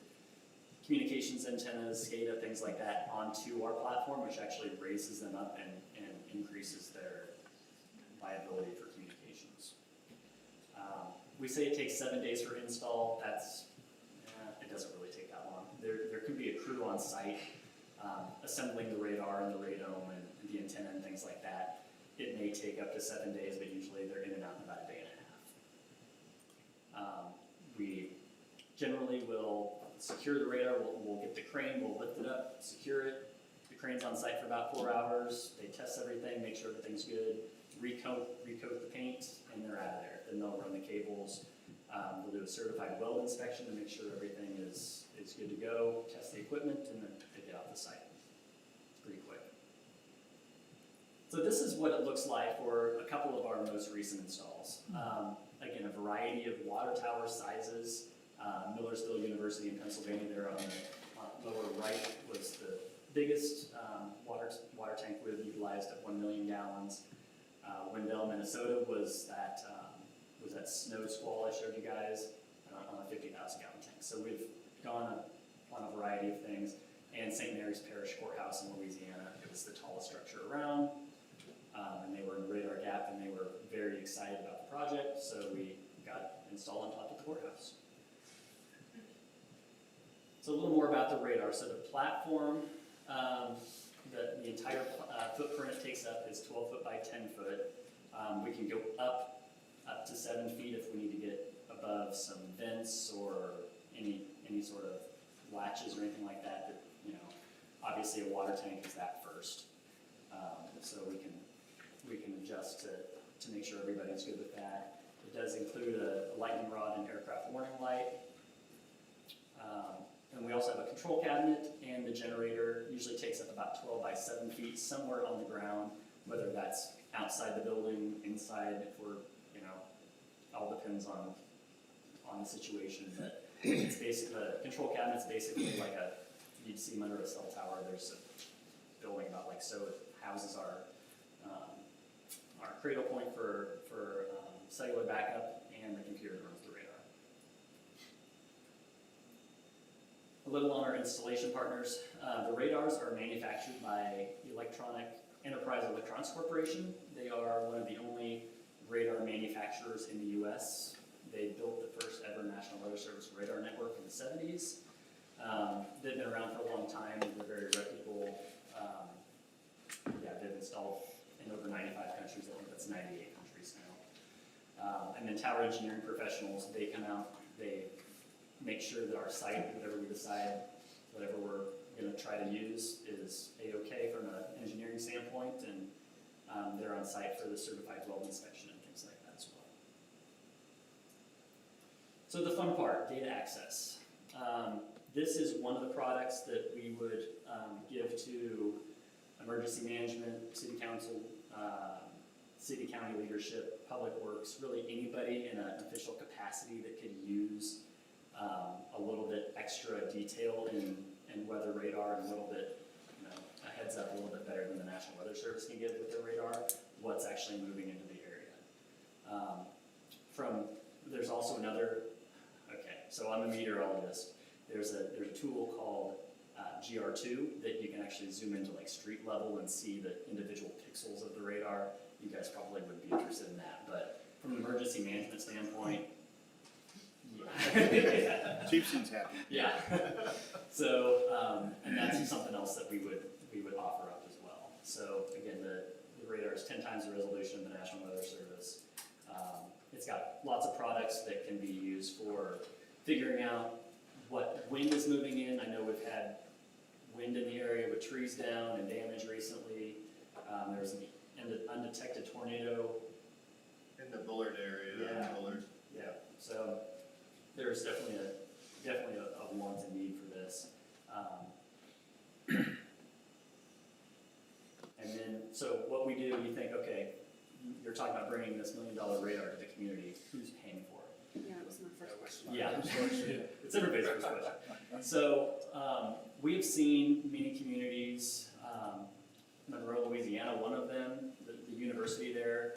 communications antennas, SCADA, things like that onto our platform, which actually raises them up and increases their viability for communications. We say it takes 7 days for install. It doesn't really take that long. There could be a crew on site assembling the radar and the radome and the antenna and things like that. It may take up to 7 days, but usually they're in and out in about a day and a half. We generally will secure the radar. We'll get the crane, we'll lift it up, secure it. The cranes on site for about 4 hours. They test everything, make sure everything's good, recoat the paint, and they're out of there. Then they'll run the cables. They'll do a certified weld inspection to make sure everything is good to go, test the equipment, and then they get off the site. It's pretty quick. So this is what it looks like for a couple of our most recent installs. Again, a variety of water tower sizes. Millersville University in Pennsylvania, there on the lower right, was the biggest water tank we've utilized at 1 million gallons. Wendell, Minnesota was that snow squall I showed you guys on a 50,000 gallon tank. So we've gone on a variety of things. And St. Mary's Parish Courthouse in Louisiana, it was the tallest structure around. And they were in radar gap, and they were very excited about the project, so we got installed on top of the courthouse. So a little more about the radar. So the platform, the entire footprint it takes up is 12 foot by 10 foot. We can go up to 7 feet if we need to get above some vents or any sort of latches or anything like that. That, you know, obviously a water tank is that first, so we can adjust to make sure everybody's good with that. It does include a lightning rod and aircraft warning light. And we also have a control cabinet, and the generator usually takes up about 12 by 7 feet somewhere on the ground, whether that's outside the building, inside, if we're, you know, all depends on the situation. But it's basically, the control cabinet's basically like you'd see them under a cell tower. There's a building about like so. It houses our cradle point for cellular backup, and the computer that runs the radar. A little on our installation partners. The radars are manufactured by Enterprise Electronics Corporation. They are one of the only radar manufacturers in the U.S. They built the first ever National Weather Service radar network in the 70s. They've been around for a long time. They're very reputable. They've installed in over 95 countries. I think that's 98 countries now. And then Tower Engineering Professionals, they come out, they make sure that our site, whatever we decide, whatever we're going to try to use is A-OK from an engineering standpoint, and they're on site for the certified weld inspection and things like that as well. So the fun part, data access. This is one of the products that we would give to emergency management, city council, city county leadership, public works, really anybody in an official capacity that could use a little bit extra detail in weather radar, and a little bit, you know, a heads up a little bit better than the National Weather Service can give with their radar, what's actually moving into the area. There's also another, so I'm a meteorologist. There's a tool called GR2 that you can actually zoom into like street level and see the individual pixels of the radar. You guys probably wouldn't be interested in that, but from an emergency management standpoint, yeah. Chief seems happy. Yeah. So, and that's something else that we would offer up as well. So again, the radar is 10 times the resolution of the National Weather Service. It's got lots of products that can be used for figuring out what wind is moving in. I know we've had wind in the area with trees down and damage recently. There was an undetected tornado. In the Bullard area. Yeah. Bullard. Yeah. So there's definitely a want and need for this. And then, so what we do, you think, okay, you're talking about bringing this $1 million radar to the community. Who's paying for it? Yeah, that was my first question. Yeah, it's everybody's first question. So we have seen many communities, Monroe, Louisiana, one of them, the university there,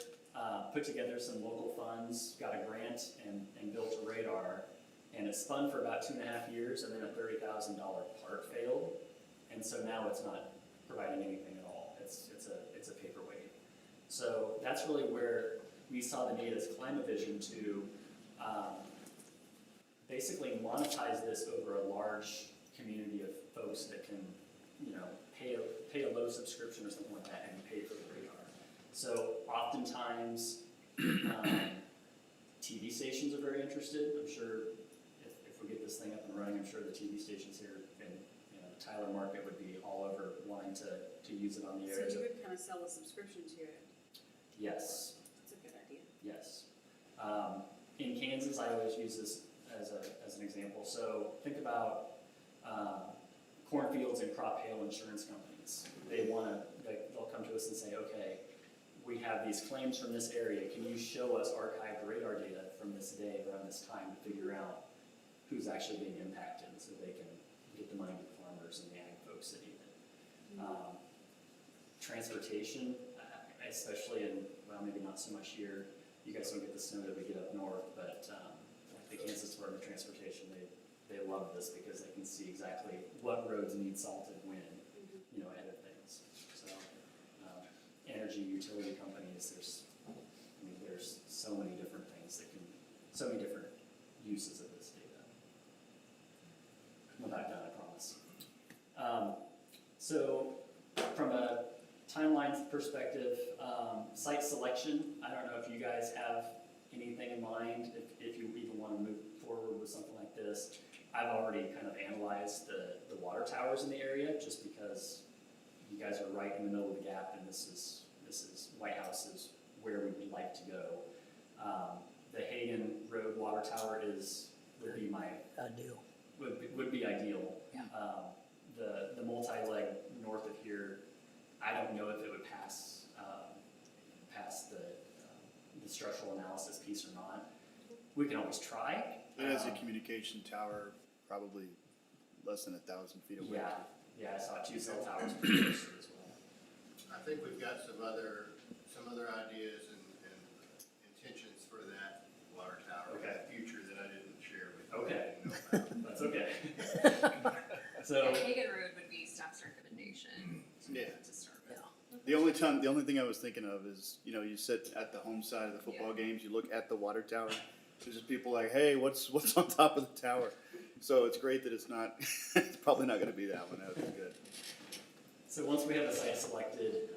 put together some local funds, got a grant, and built a radar. And it spun for about 2.5 years, and then a $30,000 part failed. And so now it's not providing anything at all. It's a paperweight. So that's really where we saw the need as Climavision to basically monetize this over a large community of folks that can, you know, pay a low subscription or something like that and pay for the radar. So oftentimes, TV stations are very interested. I'm sure if we get this thing up and running, I'm sure the TV stations here in the Tyler Market would be all over wanting to use it on the So area. you would kind of sell a subscription to it. Yes, That's a good idea. yes. In Kansas, I always use this as an example. So think about cornfields and crop hail insurance companies. They'll come to us and say, okay, we have these claims from this area. Can you show us archived radar data from this day around this time to figure out who's actually being impacted, so they can get the money to the farmers and the ag folks that need it. Transportation, especially in, well, maybe not so much here. You guys don't get the snow that we get up north, but like the Kansas Department of Transportation, they love this because they can see exactly what roads need salted when, ahead of things. So, energy utility companies, there's so many different things so many different uses of this data. I'm about done, I promise. So, from a timeline perspective, site selection, I don't know if you guys have anything in mind, if you even want to move forward with something like this. I've already kind of analyzed the water towers in the area, just because you guys are right in the middle of the gap, and this is Whitehouse is where we would like to go. The Hagen Road water tower would be my Ideal. would be ideal. Yeah. The multi-leg north of here, I don't know if it would pass the structural analysis piece or not. We can always try. It has a communication tower, probably less than 1,000 feet away. Yeah, I saw 2 cell towers as well. I think we've got some other ideas and intentions for that water tower in the future that I didn't share with you. Okay. I didn't know about. That's okay. So, Hagen Road would be staff's recommendation Yeah. to start with. The only thing I was thinking of is, you sit at the home side of the football games, you look at the water tower. There's just people like, hey, what's on top of the tower? So it's great that it's not. It's probably not going to be that one. That would be good. So once we have a site selected,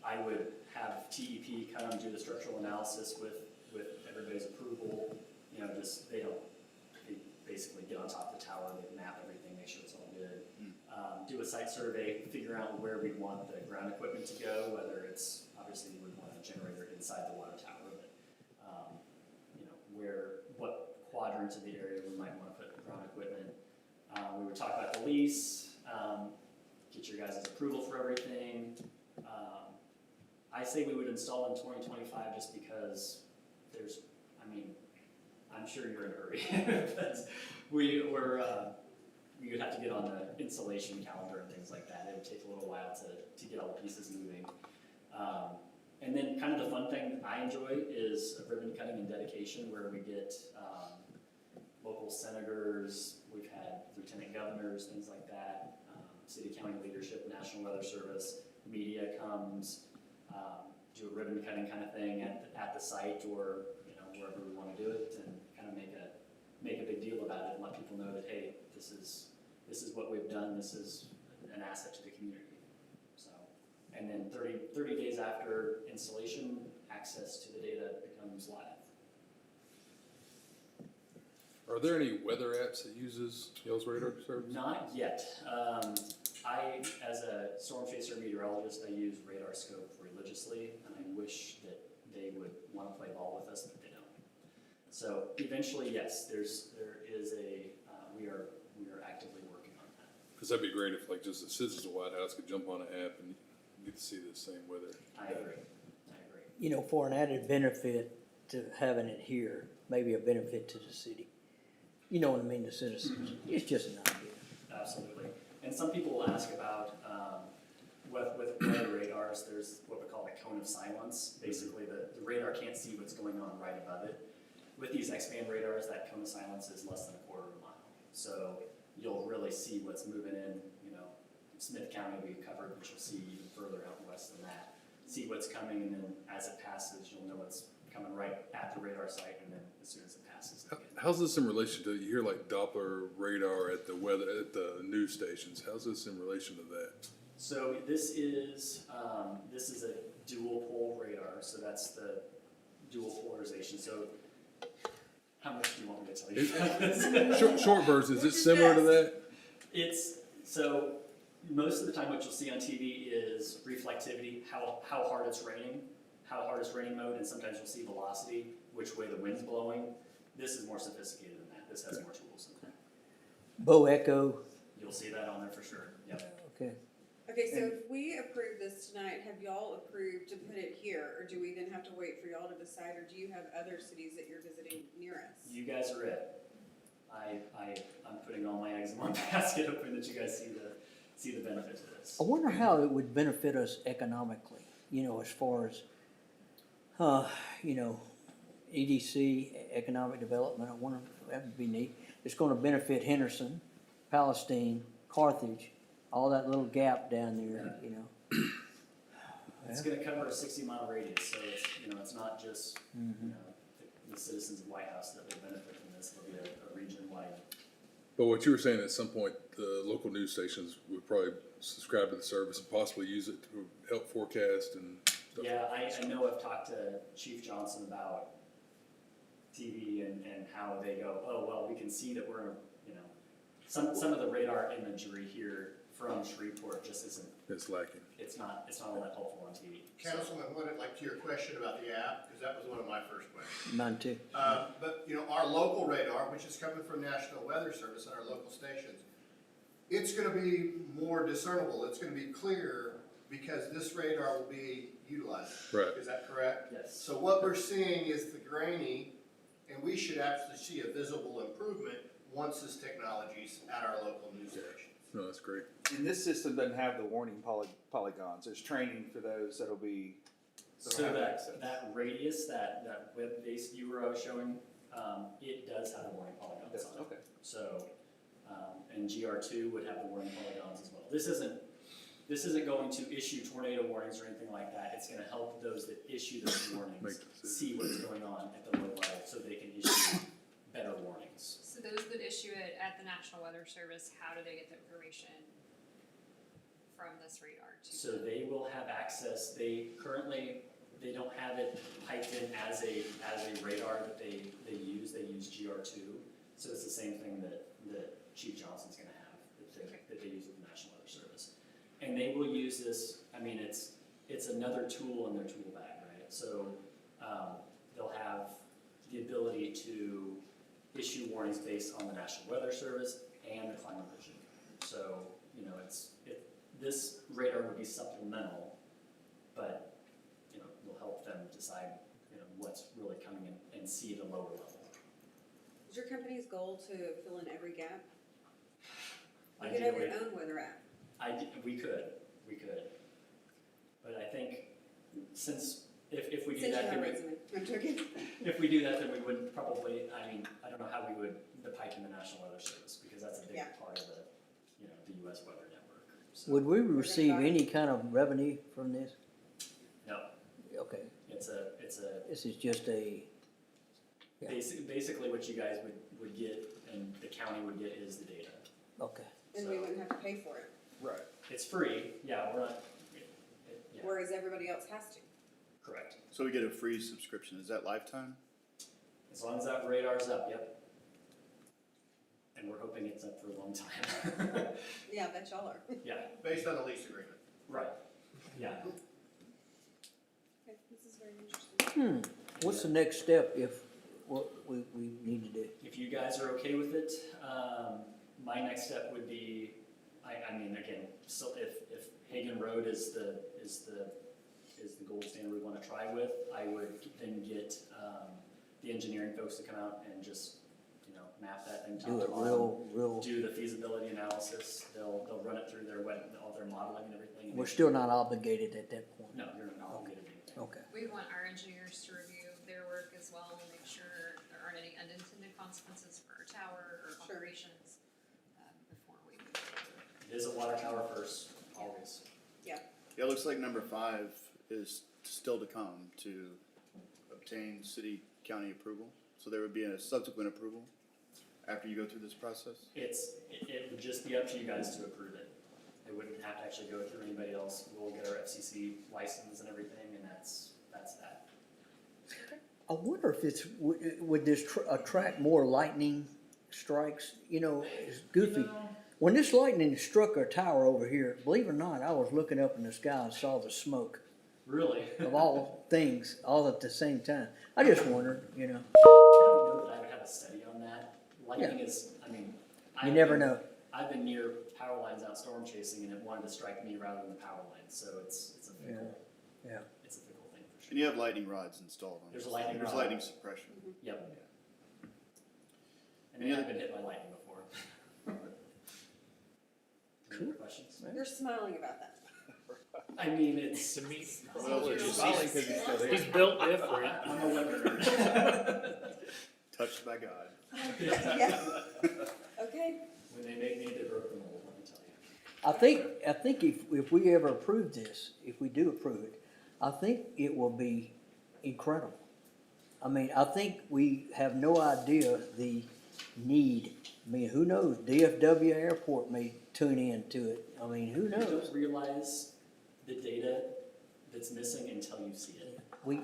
I would have TEP come and do the structural analysis with everybody's approval. They basically get on top of the tower, they map everything, make sure it's all good. Do a site survey, figure out where we'd want the ground equipment to go, whether it's, obviously you would want a generator inside the water tower, but what quadrants of the area we might want to put ground equipment. We would talk about the lease, get your guys' approval for everything. I say we would install in 2025 just because I'm sure you're in a hurry, but we would have to get on the installation calendar and things like that. It would take a little while to get all the pieces moving. And then kind of the fun thing I enjoy is ribbon cutting and dedication, where we get local senators, we've had lieutenant governors, things like that, city county leadership, National Weather Service, media comes, do a ribbon cutting kind of thing at the site or wherever we want to do it, and kind of make a big deal about it and let people know that, hey, this is what we've done, this is an asset to the community. So, and then 30 days after installation, access to the data becomes live. Are there any weather apps that uses y'all's radar service? Not yet. I, as a storm chaser meteorologist, I use radar scope religiously, and I wish that they would want to play ball with us, but they don't. So eventually, yes, there is we are actively working on that. Because that'd be great if like just the citizens of Whitehouse could jump on an app and get to see the same weather. I agree. For an added benefit to having it here, maybe a benefit to the city. You know what I mean, the citizens. It's just an idea. Absolutely. And some people will ask about, with weather radars, there's what we call the cone of silence. Basically, the radar can't see what's going on right above it. With these X-band radars, that cone of silence is less than a quarter of a mile. So you'll really see what's moving in, Smith County we covered, which you'll see even further out west than that. See what's coming, and then as it passes, you'll know what's coming right at the radar site, and then as soon as it passes. How's this in relation to, you hear like Doppler radar at the news stations? How's this in relation to that? So this is a dual pole radar, so that's the dual polarization. So how much do you want me to tell you about this? Short version, is it similar to that? It's So most of the time what you'll see on TV is reflectivity, how hard it's raining, mode, and sometimes you'll see velocity, which way the wind's blowing. This is more sophisticated than that. This has more tools in it. Bow echo, You'll see that on there for sure. Yep. okay. Okay, so if we approve this tonight, have y'all approved to put it here, or do we then have to wait for y'all to decide, or do you have other cities that you're visiting near us? You guys are it. I'm putting all my eggs in one basket, hoping that you guys see the benefit to this. I wonder how it would benefit us economically, you know, as far as, you know, EDC, economic development. I wonder if that would be neat. It's gonna benefit Henderson, Palestine, Carthage, all that little gap down there, you know. It's gonna cover a 60-mile radius, so it's, you know, it's not just, you know, the citizens of Whitehouse that will benefit from this. It'll be a region-wide. But what you were saying, at some point, the local news stations would probably subscribe to the service and possibly use it to help forecast and stuff. Yeah, I know I've talked to Chief Johnson about TV and how they go, oh, well, we can see that we're, you know, some of the radar imagery here from Shreveport just isn't, It's lacking. it's not all that helpful on TV. So- Councilman, like to your question about the app, because that was one of my first questions. Mine too. But, you know, our local radar, which is coming from National Weather Service and our local stations, it's gonna be more discernible, it's gonna be clear, because this radar will be utilized. Right. Is that correct? Yes. So what we're seeing is the grainy, and we should actually see a visible improvement once this technology's at our local news stations. No, that's great. And this system doesn't have the warning polygons. There's training for those that'll be, So have that, access. that radius, that web-based viewer I was showing, it does have the warning polygons on it. Okay. So, and GR2 would have the warning polygons as well. This isn't going to issue tornado warnings or anything like that. It's gonna help those that issue those warnings Make decisions. see what's going on at the low level so they can issue better warnings. So those that issue it at the National Weather Service, how do they get the information from this radar to? So they will have access, they don't have it piped in as a radar that they use GR2. So it's the same thing that Chief Johnson's gonna have, that they use with the National Weather Service. And they will use this, I mean, it's another tool in their tool bag, right? So, they'll have the ability to issue warnings based on the National Weather Service and the Climavision. So, you know, this radar would be supplemental, but, you know, will help them decide, you know, what's really coming in and see the lower level. Is your company's goal to fill in every gap? You could Ideally- have your own weather app. We could, but I think since, if we do Since you that, have then a we, resume, I'm joking. if we do that, then we wouldn't probably, I mean, I don't know how we would, the pipe in the National Weather Service, because that's a big Yeah. part of the, you know, the US weather network. So, Would we receive any kind of revenue from this? no, Okay, it's a, this is just a, yeah. basically what you guys would get and the county would get is the data. okay. And we wouldn't have to pay for it, Right. It's free, yeah, we're not, yeah, whereas everybody else has to. correct. So we get a free subscription, is that lifetime? As long as that radar's up, yep. And we're hoping it's up for a long time. Yeah, I bet y'all are. Yeah, Based on the lease agreement. right, yeah. Okay, this is very interesting. What's the next step if, what we need to do? If you guys are okay with it, my next step would be, I mean, again, so if Hagan Road is the gold standard we wanna try with, I would then get, the engineering folks to come out and just, you know, map that thing top Do to it bottom. real, Do the feasibility analysis, they'll run it through all their modeling and everything. we're still not obligated at that point. No, you're not obligated to anything. Okay. We want our engineers to review their work as well and make sure there aren't any unintended consequences for our tower or Sure. operations, before we move forward. It is a water tower first, always. Yeah, it looks like number 5 is still to come to obtain city county approval. So there would be a subsequent approval after you go through this process? It would just be up to you guys to approve it. It wouldn't have to actually go through anybody else. We'll get our FCC license and everything, and that's that. I wonder if it's, would this attract more lightning strikes? You know, it's goofy. When this lightning struck our tower over here, believe it or not, I was looking up in the sky and saw the smoke Really? of all things, all at the same time. I just wondered, I don't know that I would have a study on that. Lightning is, I mean. You never know. I've been near power lines out storm chasing and it wanted to strike me rather than the power lines, so it's a fickle. Yeah. It's a fickle thing for sure. And you have lightning rods installed on There's this. a lightning There's rod. lightning suppression. Yep. And Any I've other- been hit by lightning before. Any other questions? You're smiling about that. I mean, it's. To me, Well, we're just smiling because he's still there. he's built different. I'm a weather nerd. Touched by God. Yeah. Okay. When they made me, they broke the mold, let me tell you. I think if we ever approve this, if we do approve it, I think it will be incredible. I mean, I think we have no idea the need. I mean, who knows? DFW Airport may tune in to it. I mean, who You knows? don't realize the data that's missing until you see it.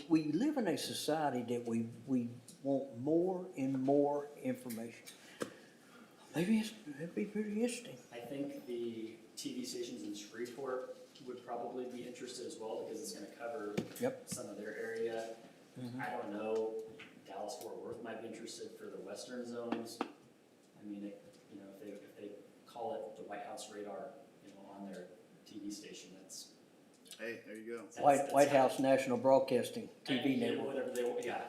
We live in a society that we want more and more information. Maybe it'd be pretty interesting. I think the TV stations in Shreveport would probably be interested as well because it's gonna cover some of their area. I don't know, Dallas Fort Worth might be interested for the western zones. I mean, if they call it the Whitehouse radar, on their TV station, that's. Hey, there you go. that's White House National Broadcasting TV yeah, network. whatever they, yeah.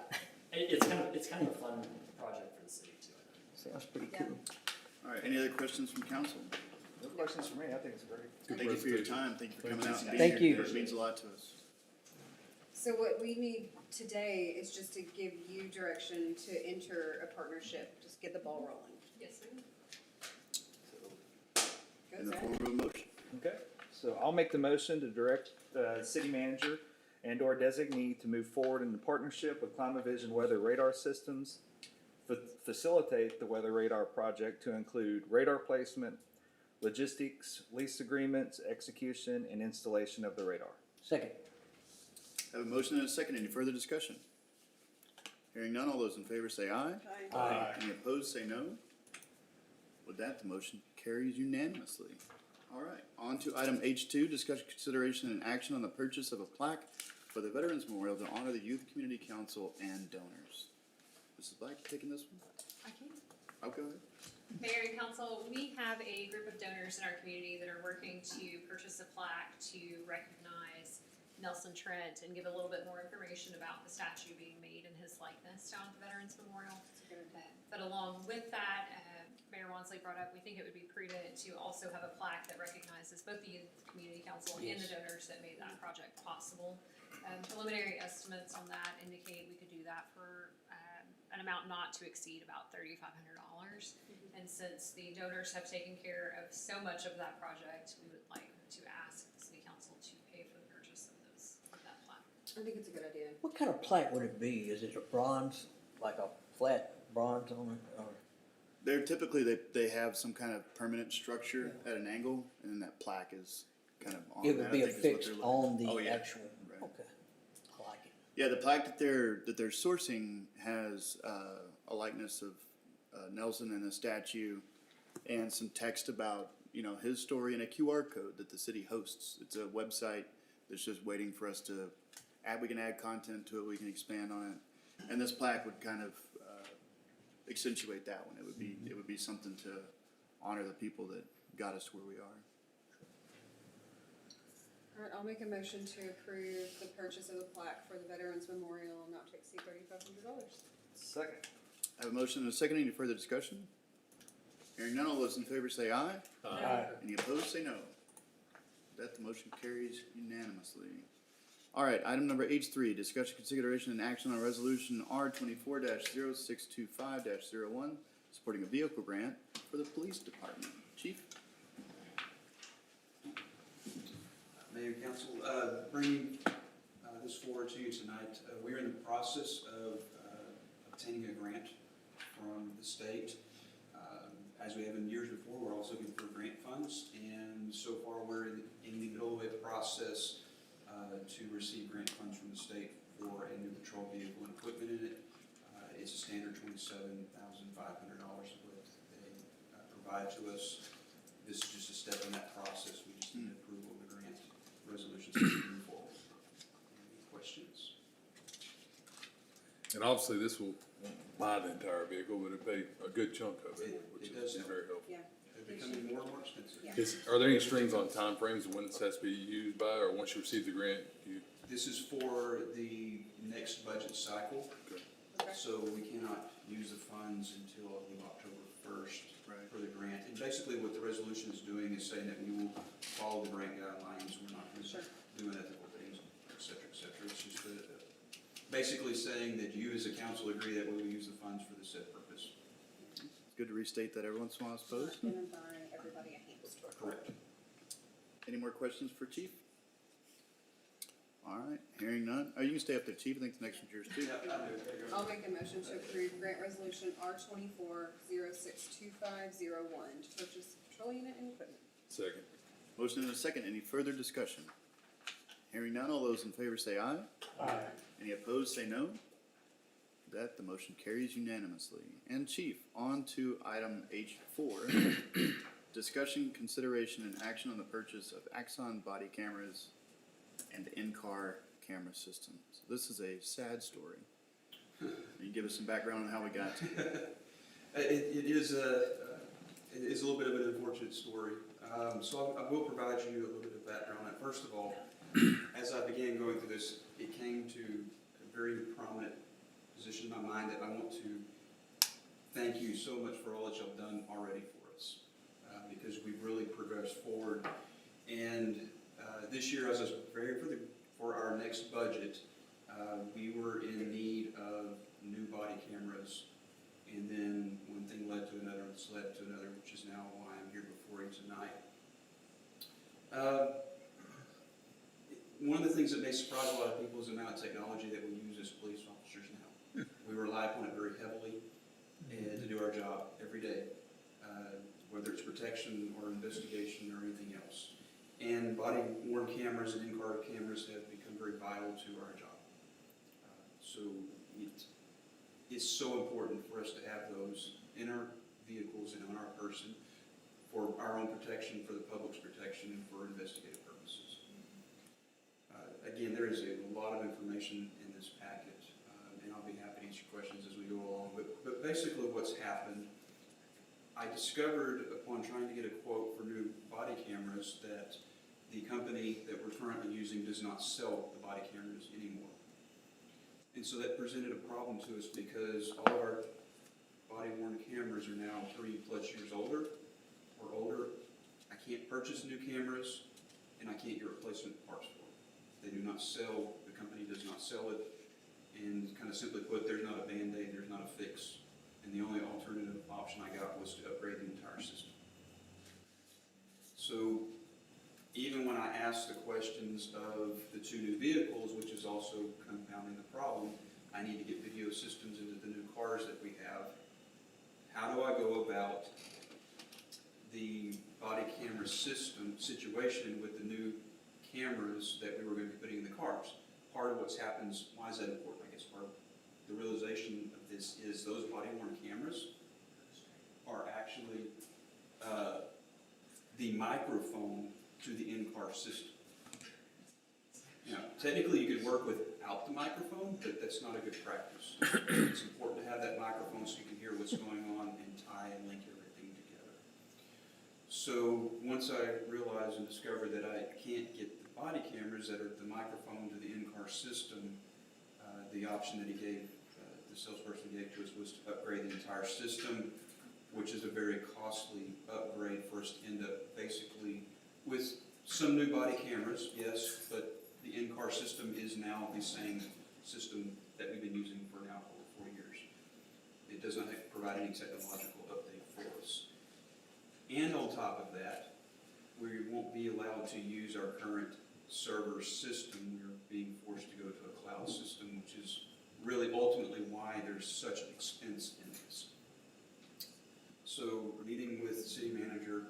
It's kind of a fun project for the city too, I think. Sounds pretty Yeah. cool. All right, any other questions from council? No questions for me, I think it's great. Thank you for your time. Thank you for coming out and being Thank here. you. It means a lot to us. So what we need today is just to give you direction to enter a partnership, just get the ball rolling. Yes, ma'am. Go, In the Zach. form of a motion. Okay, so I'll make the motion to direct the city manager and/or designee to move forward in the partnership with Climavision Weather Radar Systems, facilitate the weather radar project to include radar placement, logistics, lease agreements, execution, and installation of the radar. Second. Have a motion and a second. Any further discussion? Hearing none, all those in favor say aye. Aye. Any opposed, say no. With that, the motion carries unanimously. All right, on to item H2, discussion, consideration, and action on the purchase of a plaque for the Veterans Memorial to honor the Youth Community Council and donors. Mrs. Black, you taking this one? I can. Oh, go ahead. Mayor and council, we have a group of donors in our community that are working to purchase a plaque to recognize Nelson Trent and give a little bit more information about the statue being made in his likeness down at the Veterans Memorial. But along with that, Mayor Wansley brought up, we think it would be prudent to also have a plaque that recognizes both the Youth Community Council and the donors that made that project possible. Preliminary estimates on that indicate we could do that for an amount not to exceed about $3,500. And since the donors have taken care of so much of that project, we would like to ask the city council to pay for the purchase of that plaque. I think it's a good idea. What kind of plaque would it be? Is it a bronze, like a flat bronze on it, or? They're typically, they have some kind of permanent structure at an angle, and then that plaque is kind of on It that, would I be think is what affixed they're looking- on Oh, the yeah. actual, Right. okay, I like it. Yeah, the plaque that they're sourcing has a likeness of Nelson and a statue, and some text about his story and a QR code that the city hosts. It's a website that's just waiting for us to add. We can add content to it. We can expand on it, and this plaque would kind of accentuate that one. It would be something to honor the people that got us to where we are. All right, I'll make a motion to approve the purchase of the plaque for the Veterans Memorial not to exceed $3,500. Second. I have a motion and a second. Any further discussion? Hearing none, all those in favor say aye. Aye. Any opposed, say no. That the motion carries unanimously. All right, item number H3, discussion, consideration, and action on Resolution R24-0625-01, supporting a vehicle grant for the police department. Chief? Mayor and Council, bringing this forward to you tonight, we're in the process of obtaining a grant from the state. As we have in years before, we're also looking for grant funds, and so far we're in the middle of a process to receive grant funds from the state for a new patrol vehicle and equipment in it. It's a standard $27,500 what they provide to us. And obviously, this will buy the entire vehicle, but it pay a good chunk of it, which It does is help. very helpful. Yeah. They're becoming more and more expensive. Yeah. Are there any strings on timeframes of when this has to be used by, or once you receive the grant, you? This is for the next budget cycle, Okay. Okay. so we cannot use the funds until, I believe, October first for the grant. And basically what the resolution is doing is saying that we will follow the grant guidelines, we're not going Sure. to do unethical things, et cetera, et cetera. It's just basically saying that you as a council agree that we will use the funds for the said purpose. It's good to restate that every once in a while, I suppose. We're gonna buy everybody a hamster. Correct. Any more questions for Chief? All right, hearing none. Oh, you can stay up there, Chief. I think the next one's yours too. I'll make a motion to approve grant resolution R24-0625-01 to purchase patrol unit and equipment. Second. Motion and a second. Any further discussion? Hearing none. All those in favor say aye. Aye. Any opposed, say no. That the motion carries unanimously. And Chief, on to item H4. Discussion, consideration, and action on the purchase of Axon body cameras and in-car camera systems. This is a sad story. Can you give us some background on how we got to it? It is a little bit of an unfortunate story. So I will provide you a little bit of background on it. First of all, as I began going through this, it came to a very prominent position in my mind that I want to thank you so much for all that you've done already for us, because we've really progressed forward. And this year, as I was preparing for our next budget, we were in need of new body cameras. And then one thing led to another, it's led to another, which is now why I'm here before you tonight. One of the things that may surprise a lot of people is the amount of technology that we use as police officers now. We rely upon it very heavily and to do our job every day, whether it's protection or investigation or anything else. And body-worn cameras and in-car cameras have become very vital to our job. So it's so important for us to have those in our vehicles and on our person for our own protection, for the public's protection, and for investigative purposes. Again, there is a lot of information in this packet, and I'll be happy to answer questions as we go along. But basically what's happened, I discovered upon trying to get a quote for new body cameras that the company that we're currently using does not sell the body cameras anymore. And so that presented a problem to us because all of our body-worn cameras are now 3+ years older or older. I can't purchase new cameras, and I can't get replacement parts for them. They do not sell, the company does not sell it, and kind of simply put, there's not a Band-Aid, there's not a fix. And the only alternative option I got was to upgrade the entire system. So even when I asked the questions of the 2 new vehicles, which is also compounding the problem, I need to get video systems into the new cars that we have. How do I go about the body camera system situation with the new cameras that we were going to be putting in the cars? Part of what's happened, why is that important? I guess part of the realization of this is those body-worn cameras are actually the microphone to the in-car system. Now, technically you could work without the microphone, but that's not a good practice. It's important to have that microphone so you can hear what's going on and tie and link everything together. So once I realized and discovered that I can't get the body cameras that are the microphone to the in-car system, the option that he gave, the salesperson gave to us was to upgrade the entire system, which is a very costly upgrade for us to end up basically with some new body cameras, yes, but the in-car system is now the same system that we've been using for now over 4 years. It does not provide any technological update for us. And on top of that, we won't be allowed to use our current server system. We're being forced to go to a cloud system, which is really ultimately why there's such an expense in this. So meeting with the city manager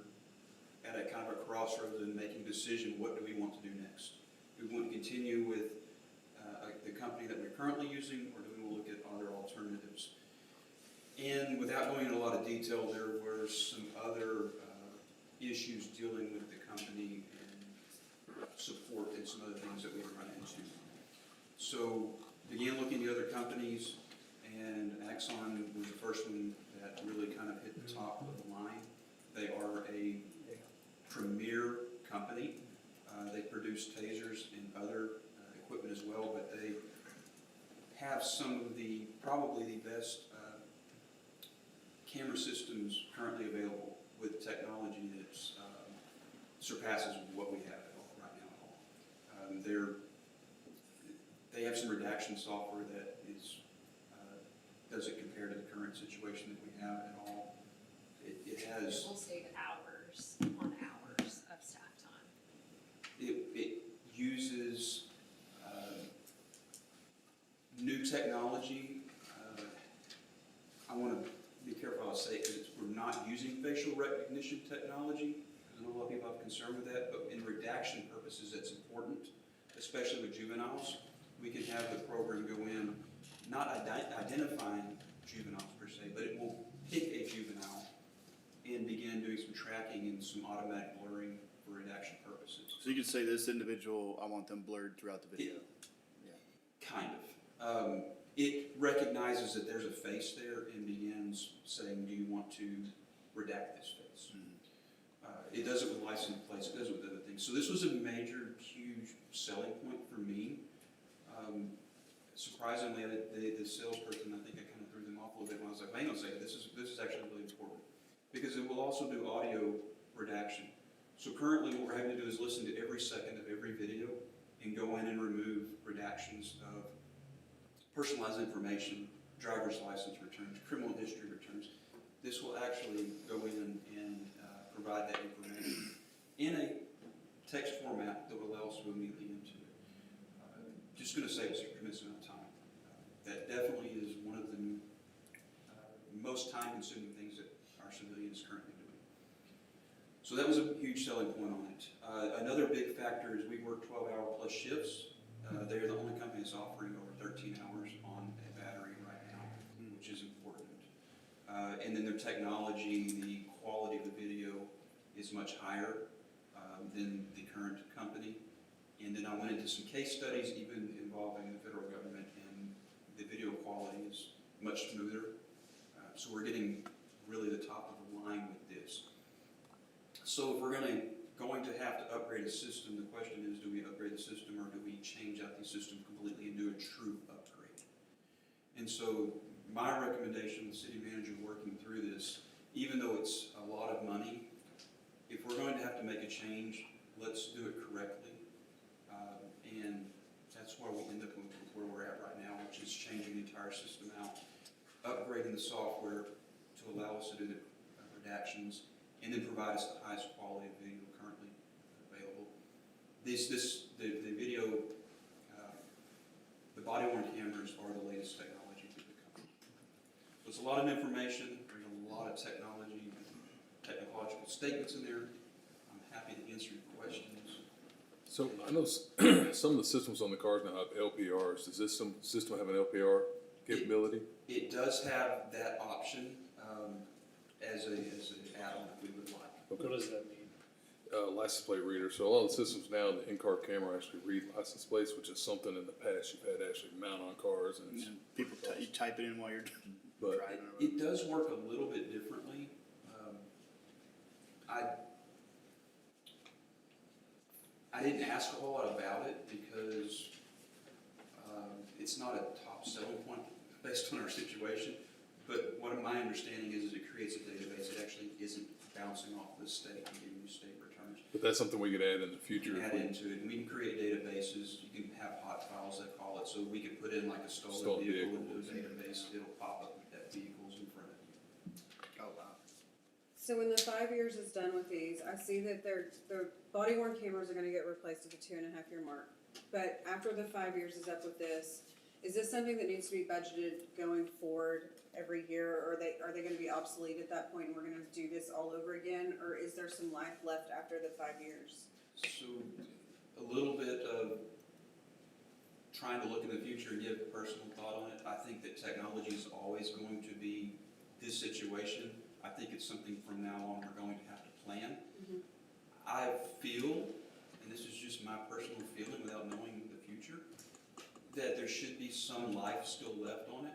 at a kind of a crossroads and making a decision, what do we want to do next? Do we want to continue with the company that we're currently using, or do we want to look at other alternatives? And without going into a lot of detail, there were some other issues dealing with the company and support and some other things that we run into. So began looking at other companies. and Axon was the first one that really kind of hit the top of the line. They are a premier company. They produce tasers and other equipment as well, but they have some of the, probably the best camera systems currently available with technology that surpasses what we have right now at all. They have some redaction software that is doesn't compare to the current situation that we have at all. It has. It will save hours on hours of staff time. It uses new technology. I want to be careful how I say it because we're not using facial recognition technology. I know a lot of people have concern with that, but in redaction purposes, it's important, especially with juveniles. We can have the program go in, not identifying juveniles per se, but it will pick a juvenile and begin doing some tracking and some automatic blurring for redaction purposes. So you could say this individual, I want them blurred throughout the video. Kind of. It recognizes that there's a face there and begins saying, do you want to redact this face? It does it with license plates, it does it with other things. So this was a major, huge selling point for me. Surprisingly, the salesperson, I think I kind of threw them off a little bit when I was like, hang on a second, this is actually really important. Because it will also do audio redaction. So currently what we're having to do is listen to every second of every video and go in and remove redactions of personalized information, driver's license returns, criminal history returns. This will actually go in and provide that information in a text format that will allow us to immediately into it. Just going to save us a tremendous amount of time. That definitely is one of the most time-consuming things that our civilians currently doing. So that was a huge selling point on it. Another big factor is we work 12-hour plus shifts. They're the only company that's offering over 13 hours on a battery right now, which is important. And then their technology, the quality of the video is much higher than the current company. And then I went into some case studies, even involving the federal government, and the video quality is much smoother. So we're getting really the top of the line with this. So if we're going to have to upgrade a system, the question is, do we upgrade the system or do we change out the system completely and do a true upgrade? And so my recommendation, the city manager working through this, even though it's a lot of money, if we're going to have to make a change, let's do it correctly. And that's why we end up with where we're at right now, which is changing the entire system out, upgrading the software to allow us to do the redactions, and then provide us the highest quality of video currently available. The video, the body-worn cameras are the latest technology through the company. So it's a lot of information, there's a lot of technology, technological statements in there. I'm happy to answer your questions. So I know some of the systems on the cars now have LPRs. Does this system have an LPR capability? It does have that option as an add-on if we would like. Okay. What does that mean? License plate reader. So a lot of the systems now, the in-car camera actually read license plates, which is something in the past you've had to actually mount on cars. And it's People, you type it in while you're but driving. It does work a little bit differently. I didn't ask a whole lot about it because it's not a top selling point based on our situation. But what my understanding is it creates a database. It actually isn't bouncing off the state and giving you state returns. But that's something we could add in the You future. can add into it, and we can create databases. You can have hot files, they call it. So we can put in like a stolen vehicle into a database. It'll pop up that vehicle's in front of you. Oh, wow. So when the 5 years is done with these, I see that the body worn cameras are gonna get replaced at the 2.5 year mark. But after the 5 years is up with this, is this something that needs to be budgeted going forward every year? Or are they gonna be obsolete at that point and we're gonna do this all over again? Or is there some life left after the 5 years? So a little bit of trying to look in the future and give a personal thought on it. I think that technology is always going to be this situation. I think it's something from now on we're going to have to plan. Mhm. I feel, and this is just my personal feeling without knowing the future, that there should be some life still left on it.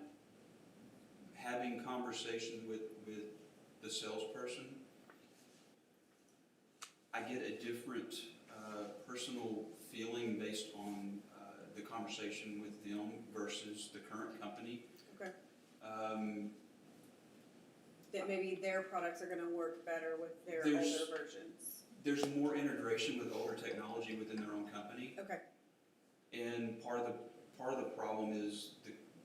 conversation with the salesperson, I get a different personal feeling based on the conversation with them versus the current company. Okay. That maybe their products are gonna work better with their older There's- versions. There's more integration with older technology within their own company. Okay, And part of the problem is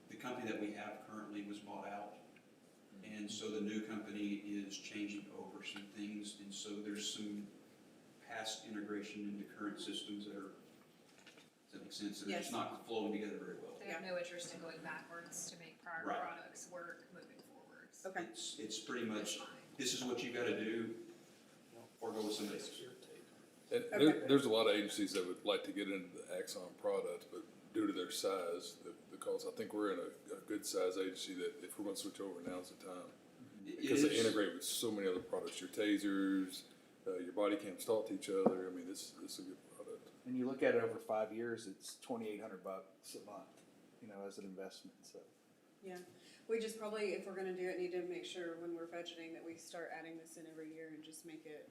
the company that we have currently was bought out. And so the new company is changing over some things, and so there's some past integration into current systems that are, does that make sense? That are just Yes. not flowing together very well. They have no interest in going backwards to make prior Right. products work moving forwards. okay. It's pretty much, this is what you gotta do, or go with somebody else. And there's a lot of agencies that would like to get into the Axon product, but due to their size, because I think we're in a good size agency that if we're gonna switch over, now's the time. Because they integrate with so many other products, your tasers, your body cams talk to each other. I mean, this is a good product. And you look at it over 5 years, it's $2,800 a month, you know, as an investment, so. Yeah, we just probably, if we're gonna do it, need to make sure when we're budgeting that we start adding this in every year and just make it,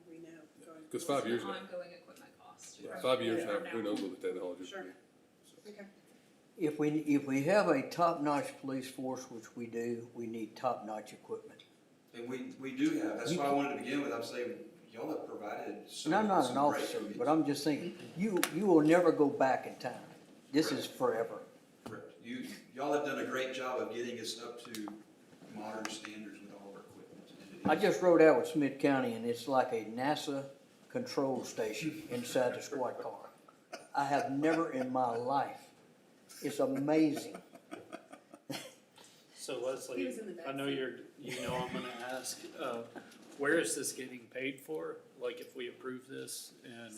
we know going. Because 5 years now, Ongoing equipment cost. yeah, from 5 years here now, who knows what the technology will Sure. be. Okay, If we have a top-notch police force, which we do, we need top-notch equipment. And we do have, that's why I wanted to begin with, I'm saying, y'all have provided some. And I'm not an some great officer, service. but I'm just thinking, you will never go back in time. This is forever. Correct. Y'all have done a great job of getting us up to modern standards with all of our equipment. And I just rode out with Smith County, and it's like a NASA control station inside the squad car. I have never in my life. It's amazing. So He Leslie, was in the back I know seat. I'm gonna ask, where is this getting paid for? Like if we approve this and,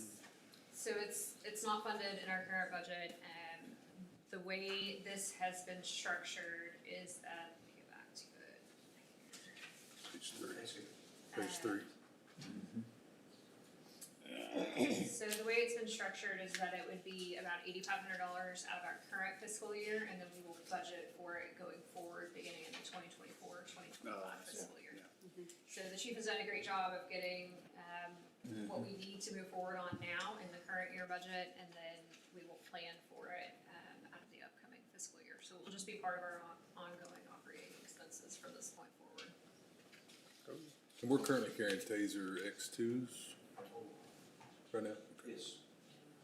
So it's not funded in our current budget, the way this has been structured is that, let me get back to it. Page 3. Uh, Page 3. So the way it's been structured is that it would be about $8,500 out of our current fiscal year, and then we will budget for it going forward, beginning in the 2024-2025 fiscal year. So the chief has done a great job of getting, what we need to move forward on now in the current year budget, and then we will plan for it, out of the upcoming fiscal year. So it will just be part of our ongoing operating expenses from this point forward. And we're currently carrying Taser X2s right now. Yes.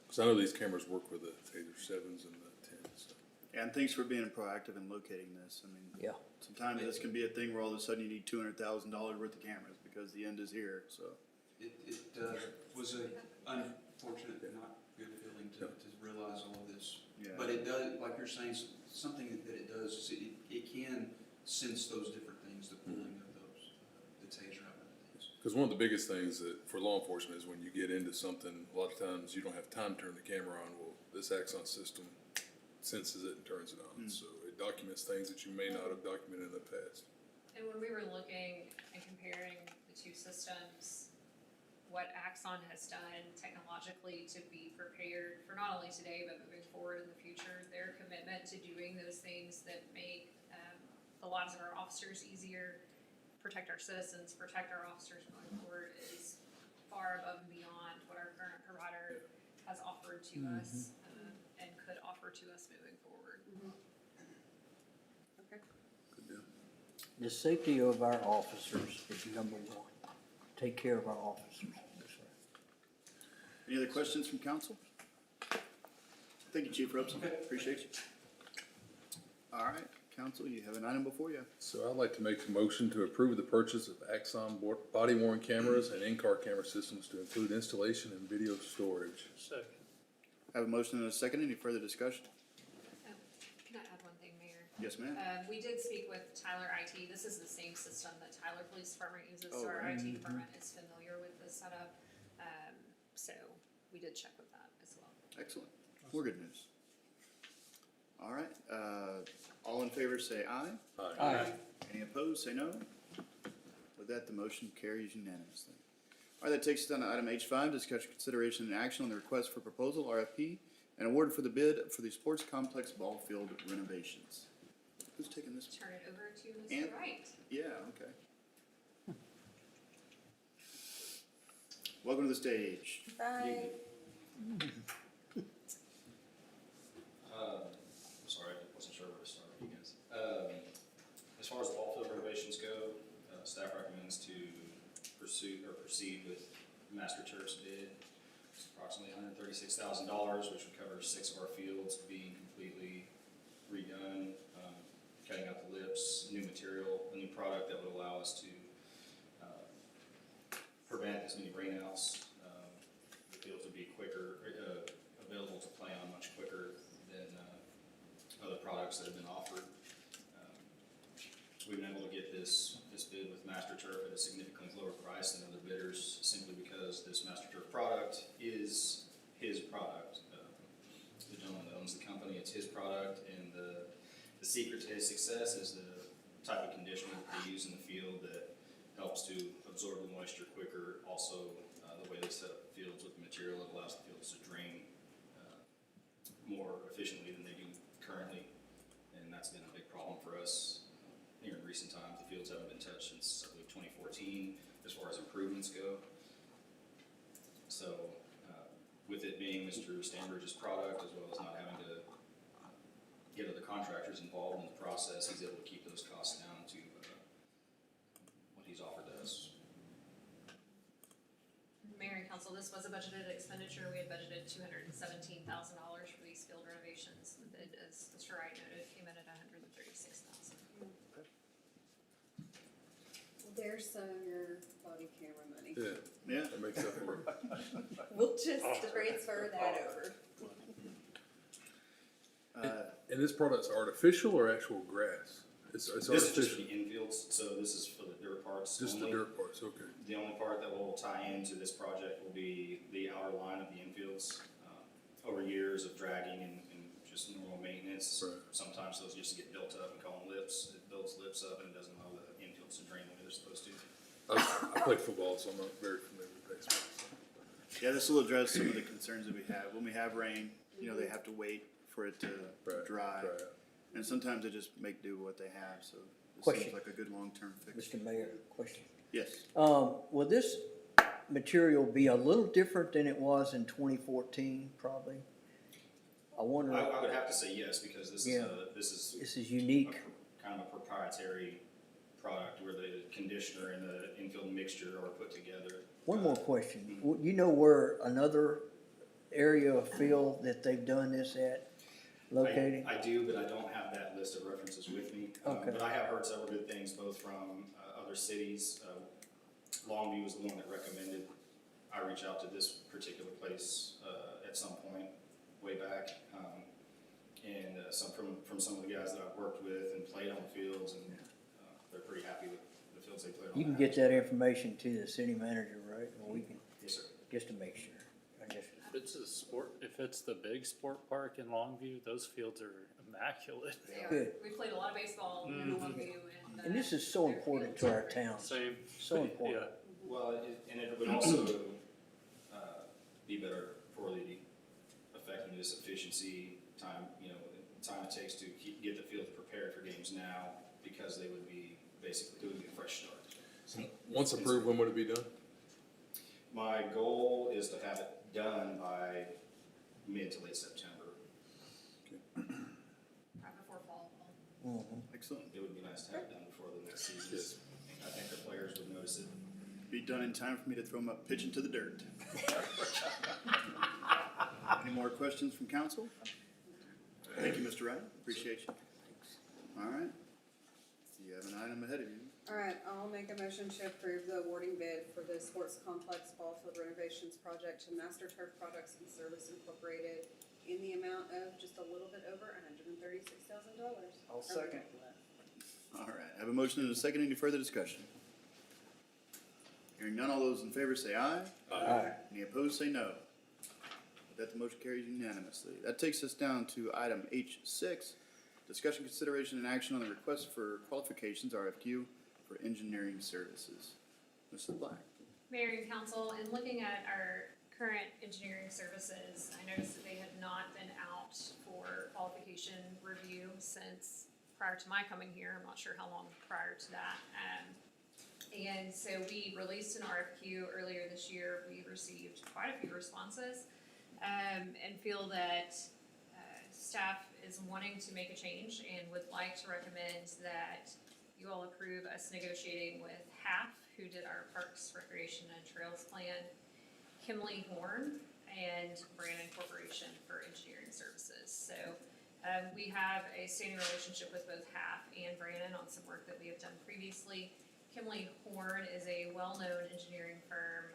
Because I know these cameras work with the Taser 7s and the 10s. So. And thanks for being proactive in locating this. I mean, Yeah. sometimes this can be a thing where all of a sudden you need $200,000 worth of cameras because the end is here, so. It was an unfortunate, not good feeling to realize all of this. Yeah. But it does, like you're saying, something that it does, is it can sense those different things, the pulling of those, the taser out of things. Because one of the biggest things that for law enforcement is when you get into something, a lot of times you don't have time to turn the camera on. Well, this Axon system senses it and turns it on. So it documents things that you may not have documented in the past. And when we were looking and comparing the two systems, what Axon has done technologically to be prepared for not only today, but moving forward in the future, their commitment to doing those things that make the lives of our officers easier, protect our citizens, protect our officers going forward is far above and beyond what our current provider has offered to us and could offer to us moving forward. okay. Good deal. The safety of our officers is number one. Take care of our officers. Any other questions from council? Thank you, Chief Robson. Appreciate you. All right, council, you have an item before you. So I'd like to make a motion to approve the purchase of Axon body worn cameras and in-car camera systems to include installation and video storage. second. I have a motion and a second. Any further discussion? Oh, can I add one thing, Mayor? Yes, ma'am. We did speak with Tyler IT. This is the same system that Tyler Police Department uses, Oh, so our right. IT department is familiar with the setup. So we did check with that as well. Excellent. More good news. All right, all in favor say aye. Aye. Any opposed, say no. With that, the motion carries unanimously. All right, that takes us down to item H5, discussion, consideration, and action on the request for proposal, RFP, and award for the bid for the sports complex ball field renovations. Who's taking this? Turn it over And- Mr. Wright. Yeah, okay. Welcome to the stage. Bye. Sorry, I wasn't sure where to start with you guys. As far as the ball field renovations go, staff recommends to proceed with Master Turf's bid. It's approximately $136,000, which would cover 6 of our fields being completely redone, cutting out the lips, new material, a new product that would allow us to prevent as many rainouts. The fields would be quicker, available to play on much quicker than other products that have been offered. We've been able to get this bid with Master Turf at a significantly lower price than other bidders, simply because this Master Turf product is his product. The gentleman that owns the company, it's his product, and the secret to his success is the type of conditioner that they use in the field that helps to absorb the moisture quicker. Also, the way they set up the fields with the material, it allows the fields to drain more efficiently than they do currently, and that's been a big problem for us here in recent times. The fields haven't been touched since, I believe, 2014 as far as improvements go. So with it being Mr. Stanbridge's product, as well as not having to get other contractors involved in the process, he's able to keep those costs down to what he's offered to us. Mayor and council, this was a budgeted expenditure. We had budgeted $217,000 for these field renovations. The bid, as Mr. Wright noted, came in at $136,000. There's some of your body camera money. Yeah, Yeah. that makes up for it. We'll just transfer that over. And this product's artificial or actual grass? It's This is just for artificial, the infields, so this is for the dirt parts just the only. dirt parts, okay. The only part that will tie into this project will be the outer line of the infields. Over years of dragging and just normal maintenance, Right. sometimes those just get built up and call them lips. It builds lips up and it doesn't allow the infields to drain the way they're supposed to. I play football, so I'm not very familiar with baseball. So. Yeah, this will address some of the concerns that we have. When we have rain, they have to wait for it to Right, dry. right. And sometimes they just make do with what they have, so it Question. seems like a good long-term fix. Mr. Mayor, question. Yes. Will this material be a little different than it was in 2014, probably? I wonder, I would have to say yes, because this Yeah. is this is unique. kind of a proprietary product where the conditioner and the infield mixture are put together. One more question. You know where another area of field that they've done this at located? I do, but I don't have that list of references with me. Okay. But I have heard several good things, both from other cities. Longview was the one that recommended I reach out to this particular place at some point way back. And some from some of the guys that I've worked with and played on the fields, and they're pretty happy with the fields they played on. You can get that information to the city manager, right? Or we can, Yes, sir. just to make sure. If it's a sport, if it's the big sport park in Longview, those fields are immaculate. They are. Good. We played a lot of baseball in Longview And this is so their important fields to are our great. town. Same. So important. Yeah. Well, it would also be better for the effectiveness, efficiency, time it takes to get the field prepared for games now, because they would be basically doing a fresh start. Once approved, when would it be done? My goal is to have it done by mid to late September. Right before fall. Excellent. It would be nice to have it done before the next season. Yes. I think the players would notice it. Be done in time for me to throw my pitch into the dirt. Any more questions from council? Thank you, Mr. Wright. Appreciate you. All right. You have an item ahead of you. All right, I'll make a motion to approve the awarding bid for the sports complex ball field renovations project to Master Turf Products and Service Incorporated in the amount of just a little bit over $136,000. I'll second. All right. I have a motion and a second. Any further discussion? Hearing none, all those in favor say aye. Aye. Any opposed, say no. With that, the motion carries unanimously. That takes us down to item H6, discussion, consideration, and action on the request for qualifications, RFQ, for engineering services. Mrs. Black. Mayor and council, in looking at our current engineering services, I noticed that they had not been out for qualification review since prior to my coming here. I'm not sure how long prior to that. And so we released an RFQ earlier this year. We received quite a few responses, and feel that staff is wanting to make a change and would like to recommend that you all approve us negotiating with HAF, who did our Parks, Recreation, and Trails Plan, Kimley Horn, and Brandon Corporation for engineering services. So we have a standing relationship with both HAF and Brandon on some work that we have done previously. Kimley Horn is a well-known engineering firm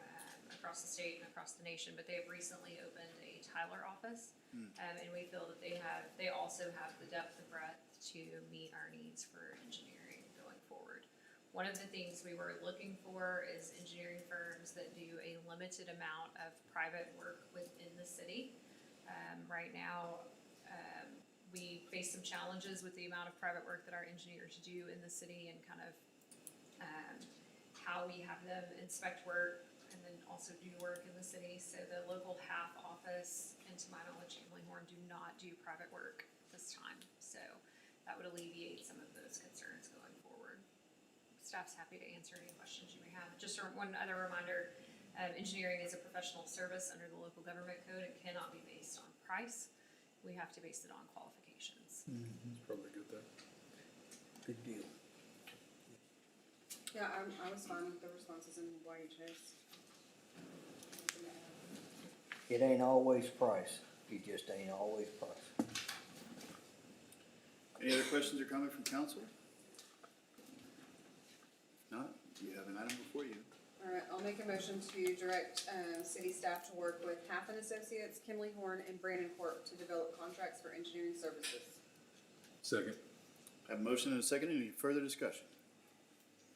across the state and across the nation, but they have recently opened a Tyler office. And we feel that they also have the depth and breadth to meet our needs for engineering going forward. One of the things we were looking for is engineering firms that do a limited amount of private work within the city. Right now, we face some challenges with the amount of private work that our engineers do in the city and kind of how we have them inspect work and then also do work in the city. So the local HAF office, and to my knowledge, Kimley Horn do not do private work this time. So that would alleviate some of those concerns going forward. Staff's happy to answer any questions you may have. Just one other reminder, engineering is a professional service under the local government code. It cannot be based on price. We have to base it on qualifications. It's probably a good thing. Good deal. Yeah, I was fine with the responses and why you chose. It ain't always price. It just ain't always price. Any other questions or comments from council? If not, you have an item before you. All right, I'll make a motion to direct city staff to work with Half and Associates, Kimley Horn, and Brandon Corp. to develop contracts for engineering services. Second. I have a motion and a second. Any further discussion?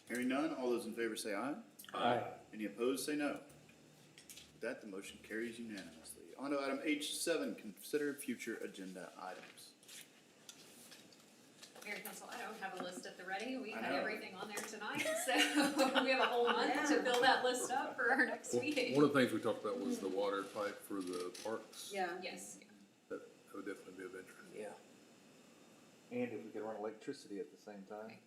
Hearing none, all those in favor say aye. Aye. Any opposed, say no. With that, the motion carries unanimously. On to item H7, consider future agenda items. Mayor and Council, I don't have a list at the ready. We I had know. everything on there tonight, so we have a whole month to fill that list up for our next meeting. One of the things we talked about was the water pipe for the parks. Yeah. Yes. That would definitely be of interest. Yeah. And if we could run electricity at the same time.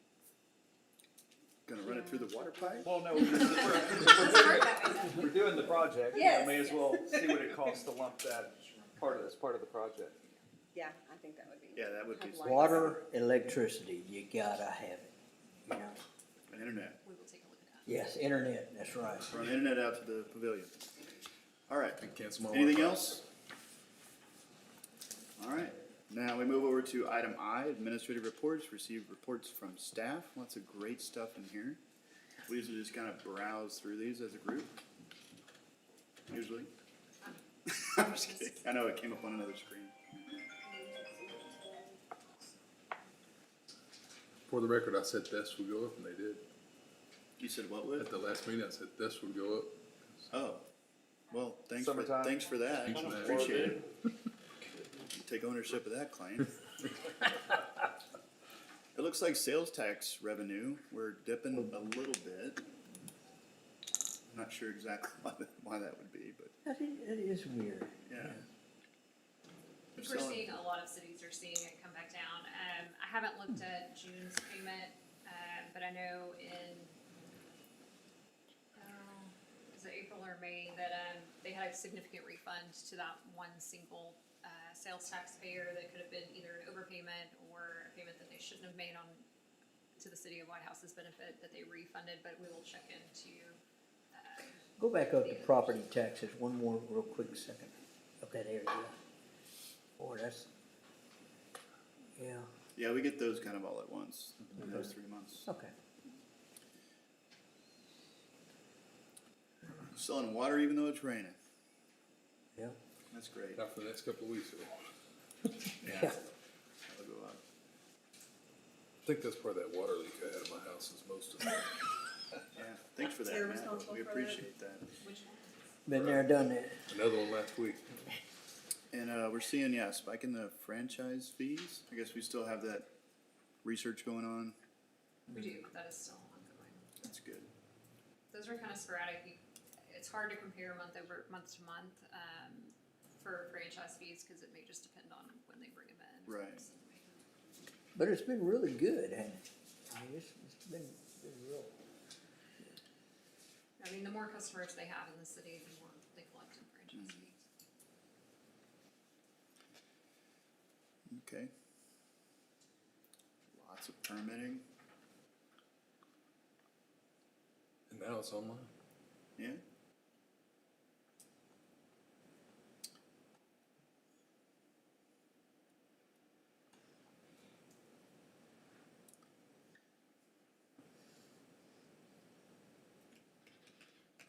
Gonna run it through the water pipe? Well, no, we're doing the project. Yes, May as yes. well see what it costs to lump that as part of the project. Yeah, I think that would be. Yeah, that would be Have lights. Water, electricity, you gotta have it, you know? an internet. We will take a look at that. Yes, internet, that's right. Run internet out to the pavilion. All right. And cancel my Anything Wi-Fi. else? All right. Now we move over to item I, administrative reports. Receive reports from staff. Lots of great stuff in here. We usually just kind of browse through these as a group. Usually. I'm just kidding. I know it came up on another screen. For the record, I said this would go up, and they did. You said what would? At the last meeting, I said this would go up. Oh. Well, thanks Summertime. thanks for that. Thanks for that. Appreciate it. Take ownership of that claim. It looks like sales tax revenue, we're dipping a little bit. I'm not sure exactly why that would be, but That is weird. yeah. I think we're seeing, a lot of cities are seeing it come back down. I haven't looked at June's payment, but I know in, was it April or May, that they had a significant refund to that one single sales taxpayer that could have been either an overpayment or a payment that they shouldn't have made on to the city of Whitehouse's benefit that they refunded, but we will check into. Go back up to property taxes, one more real quick second. Okay, there you go. Boy, that's, yeah, Yeah, we get those kind of all at once, in those 3 months. okay. Selling water even though it's raining. Yeah. That's great. Not for the next couple of weeks, though. Yeah. That'll go up. I think that's part of that water leak I had at my house is most of it. Yeah, thanks for So that, you're Matt. responsible We for that? appreciate that. Which one? Been there, done that. Another one last week. And we're seeing, yeah, spike in the franchise fees. I guess we still have that research going on. We do, that is still ongoing. That's good. Those are kind of sporadic. It's hard to compare month to month for franchise fees because it may just depend on when they bring them in. Right. But it's been really good, hasn't it? I mean, it's been real. I mean, the more customers they have in the city, the more they collect in franchise fees. Okay. Lots of permitting. And now it's online. Yeah.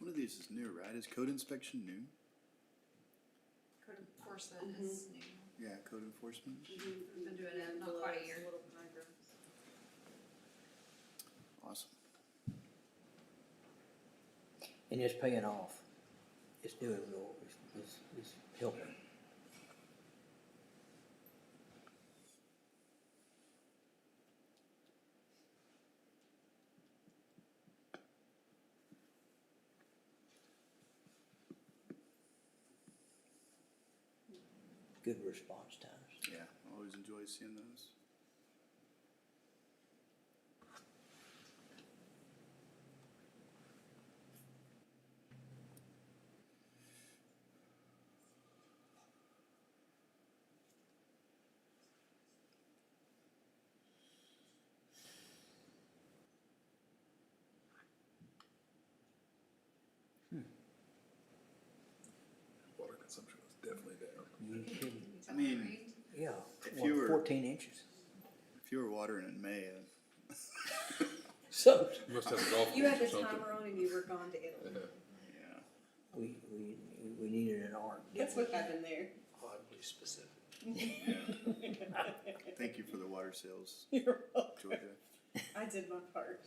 One of these is new, right? Is code inspection new? Code enforcement is new. Yeah, code enforcement. We've been doing it not quite a year. Little paragraphs. Awesome. And it's paying off. It's doing real, it's helping. Good response times. Yeah, always enjoy seeing those. Water consumption was definitely down. You shouldn't- Is I that mean, right? Yeah, If you were- 14 inches. If you were watering in May, So, You must have a golf You had course the or something. timer on and you were gone to Italy. yeah. we needed an arc. That's what happened there. Oddly specific. Thank you for the water sales, You're welcome. Georgia. I did my part.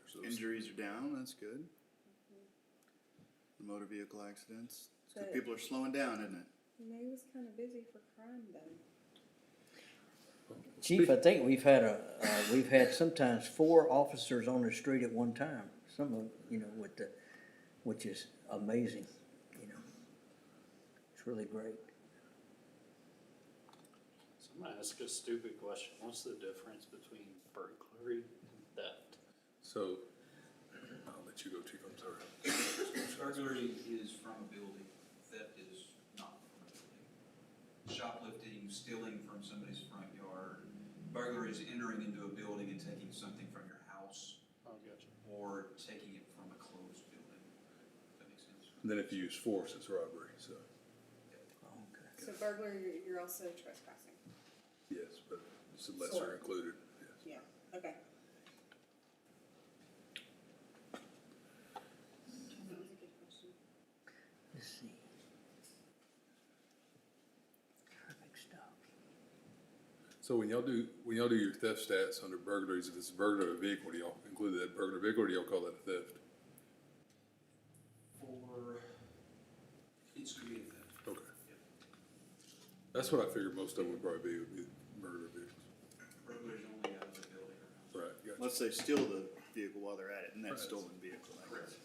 There's those- Injuries are down, that's good. The motor vehicle accidents. It's 'cause But- people are slowing down, isn't it? May was kind of busy for crime then. Chief, I think we've had sometimes 4 officers on the street at one time. Some of, which is amazing, It's really great. So I'm gonna ask a stupid question. What's the difference between burglary and theft? So, I'll let you go, Chief, I'm sorry. Burglary is from a building, theft is not from a building. Shoplifting, stealing from somebody's front yard. Burglary is entering into a building and taking something from your house Oh, gotcha. or taking it from a closed building. Does that make sense? And then if you use force, it's robbery, so, Okay. So burglary, you're also trespassing. yes, but it's a lesser Sort. included, yes. Yeah, okay. That was a good question. Let's see. Perfect stuff. So when y'all do your theft stats under burglaries, if it's a burglary of a vehicle, do y'all include that burglary vehicle, or do y'all call that a theft? For, it's could be a theft. Okay. That's what I figured most of them would probably be burglary vehicles. Burglary is only out of the building or house. Right, gotcha. Unless they steal the vehicle while they're at it, and that's Right. stolen vehicle. I guess.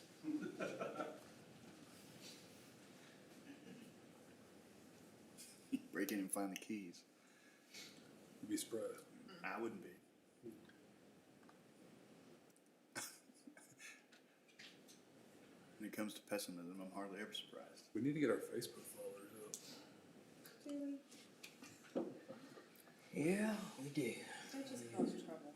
Break in and find the keys. You'd be surprised. I wouldn't be. When it comes to pessimism, I'm hardly ever surprised. We need to get our Facebook followers up. Do we? Yeah, we do. That just caused trouble.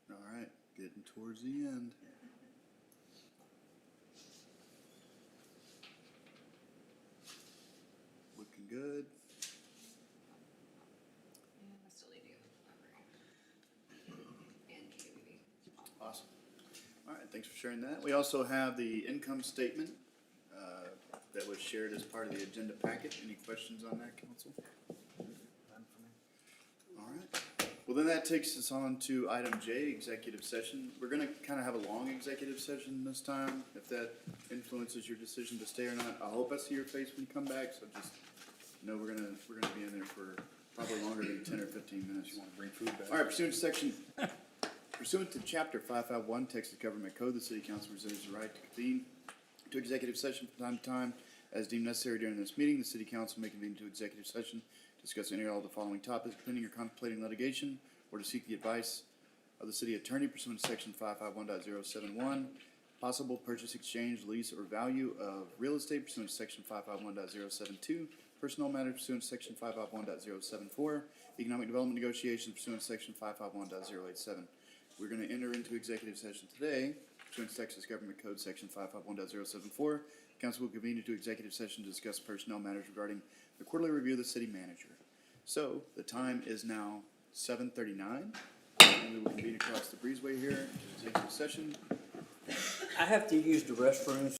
All right, getting towards the end. Looking good. And I still need to go to the library. And community. Awesome. All right, thanks for sharing that. We also have the income statement that was shared as part of the agenda packet. Any questions on that, council? All right. Well, then that takes us on to item J, executive session. We're gonna kind of have a long executive session this time, if that influences your decision to stay or not. I hope I see your face when you come back, so just No, we're gonna be in there for probably longer than 10 or 15 minutes. You wanna bring food back? All right, pursuant to chapter 551, Texas Government Code, the city council reserves the right to convene to executive session from time to time as deemed necessary during this meeting. The city council may convene to executive session, to discuss any or all of the following topics, pending or contemplating litigation, or to seek the advice of the city attorney pursuant to section 551.071, possible purchase, exchange, lease, or value of real estate pursuant to section 551.072, personnel matters pursuant to section 551.074, economic development negotiations pursuant to section 551.087. We're gonna enter into executive session today, pursuant to Texas Government Code, section 551.074. Council will convene into executive session to discuss personnel matters regarding the quarterly review of the city manager. So, the time is now 7:39, and we will convene across the breezeway here into executive session. I have to use the restrooms.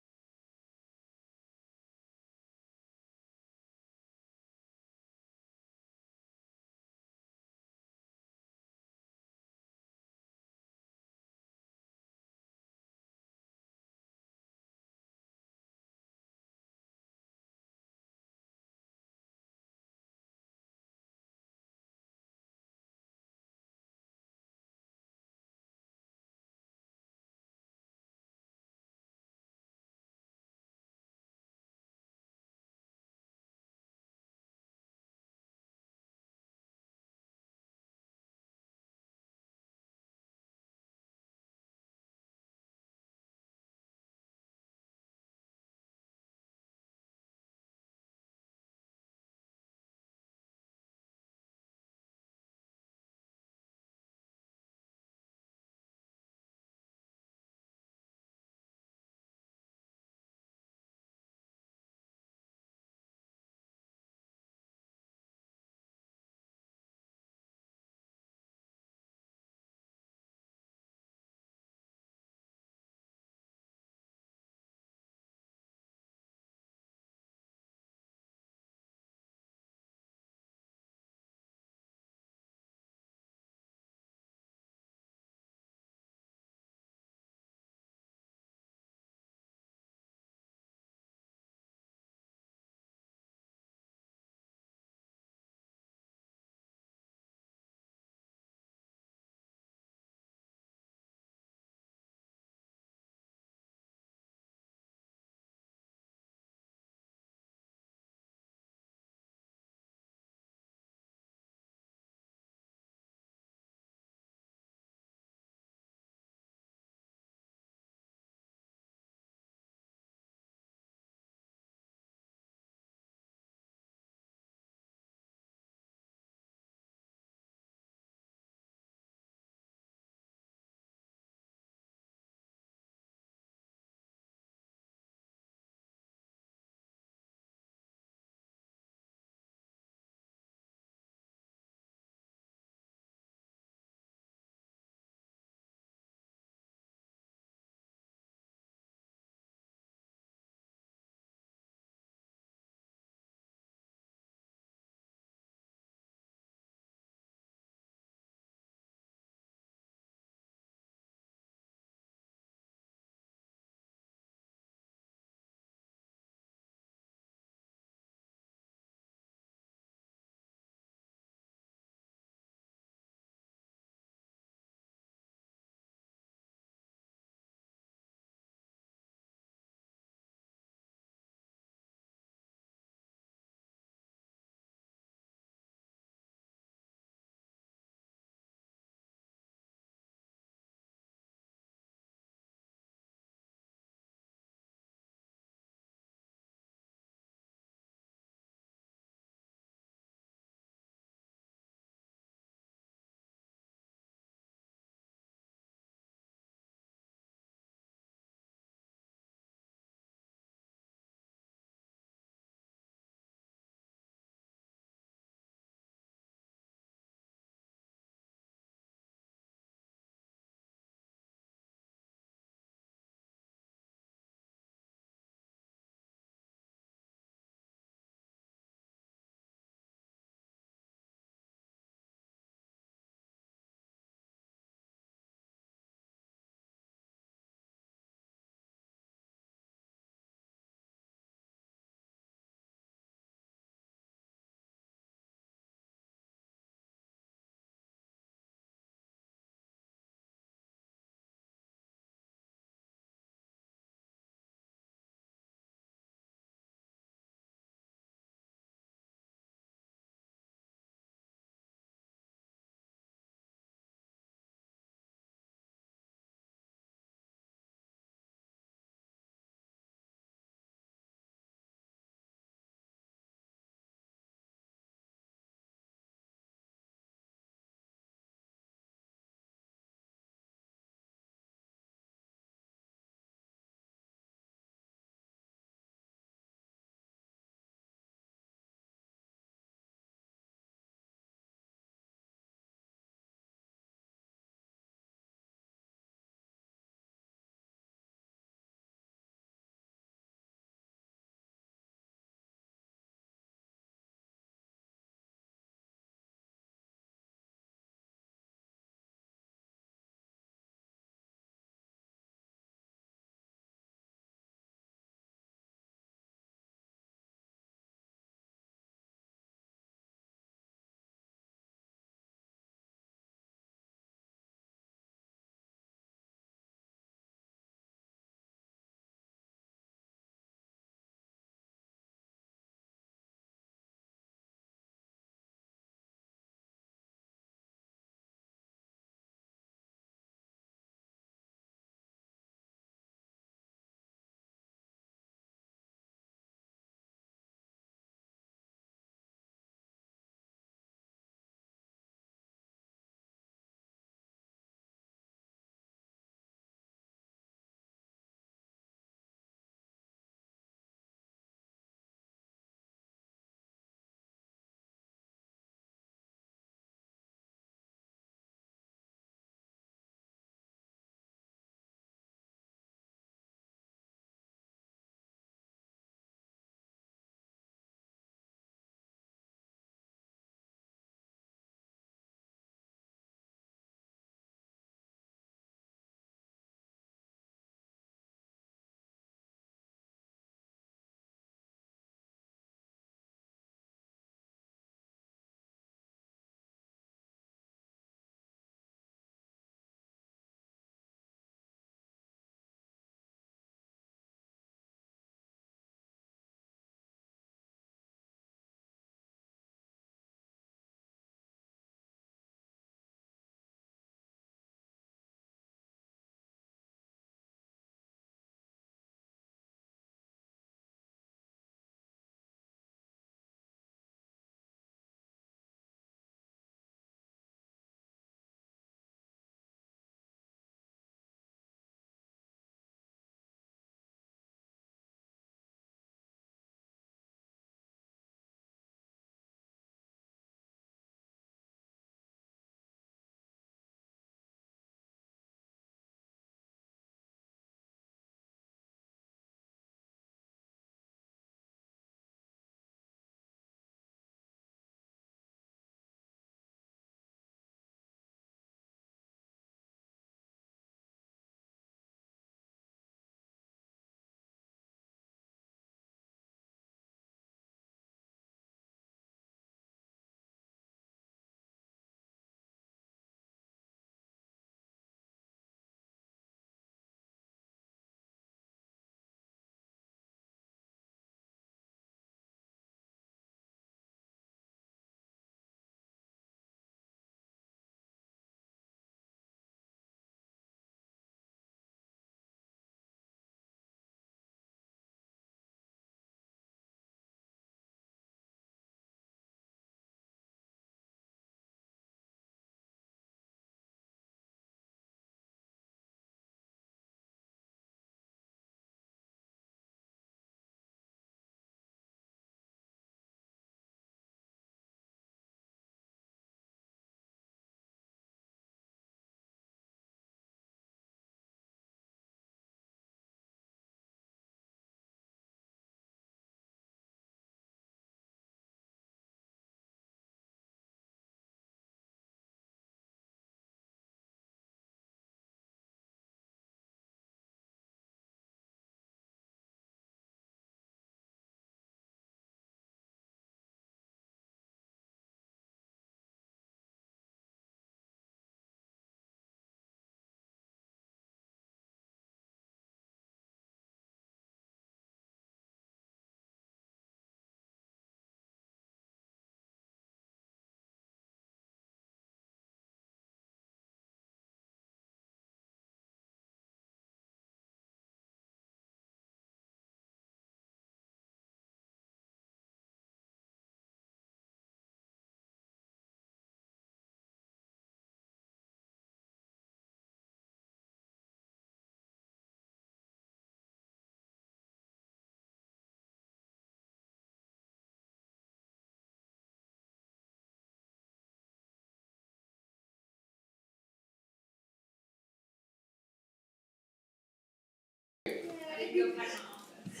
can go pack my office.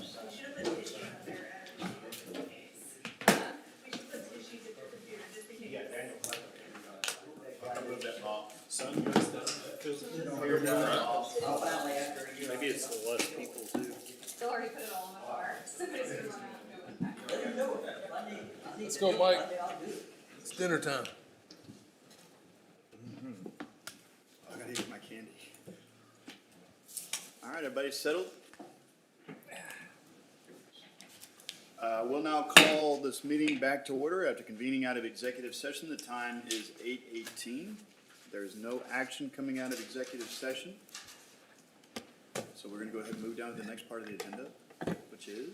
We should have put tissues up there just in case. We should put tissues at the computer just in case. Sun goes down, that feels maybe it's the less people too. Still already put it all in the car, so they just run out and go and pack it. Let's go, Mike. It's dinner time. I gotta eat my candy. All right, everybody settled? We'll now call this meeting back to order after convening out of executive session. The time is 8:18. There is no action coming out of executive session. So we're gonna go ahead and move down to the next part of the agenda, which is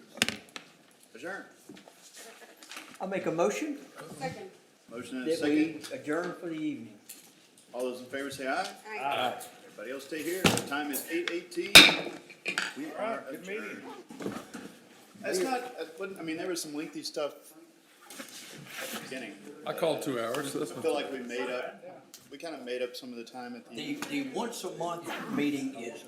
adjourn. I'll make a motion Second. Motion and a that second. we adjourn for the evening. All those in favor say aye. Aye. Everybody else stay here. The time is 8:18. We are adjourned. That's not, I mean, there was some lengthy stuff at the beginning. I called 2 hours, so that's I not. feel like we kind of made up some of the time at the end. The once a month meeting is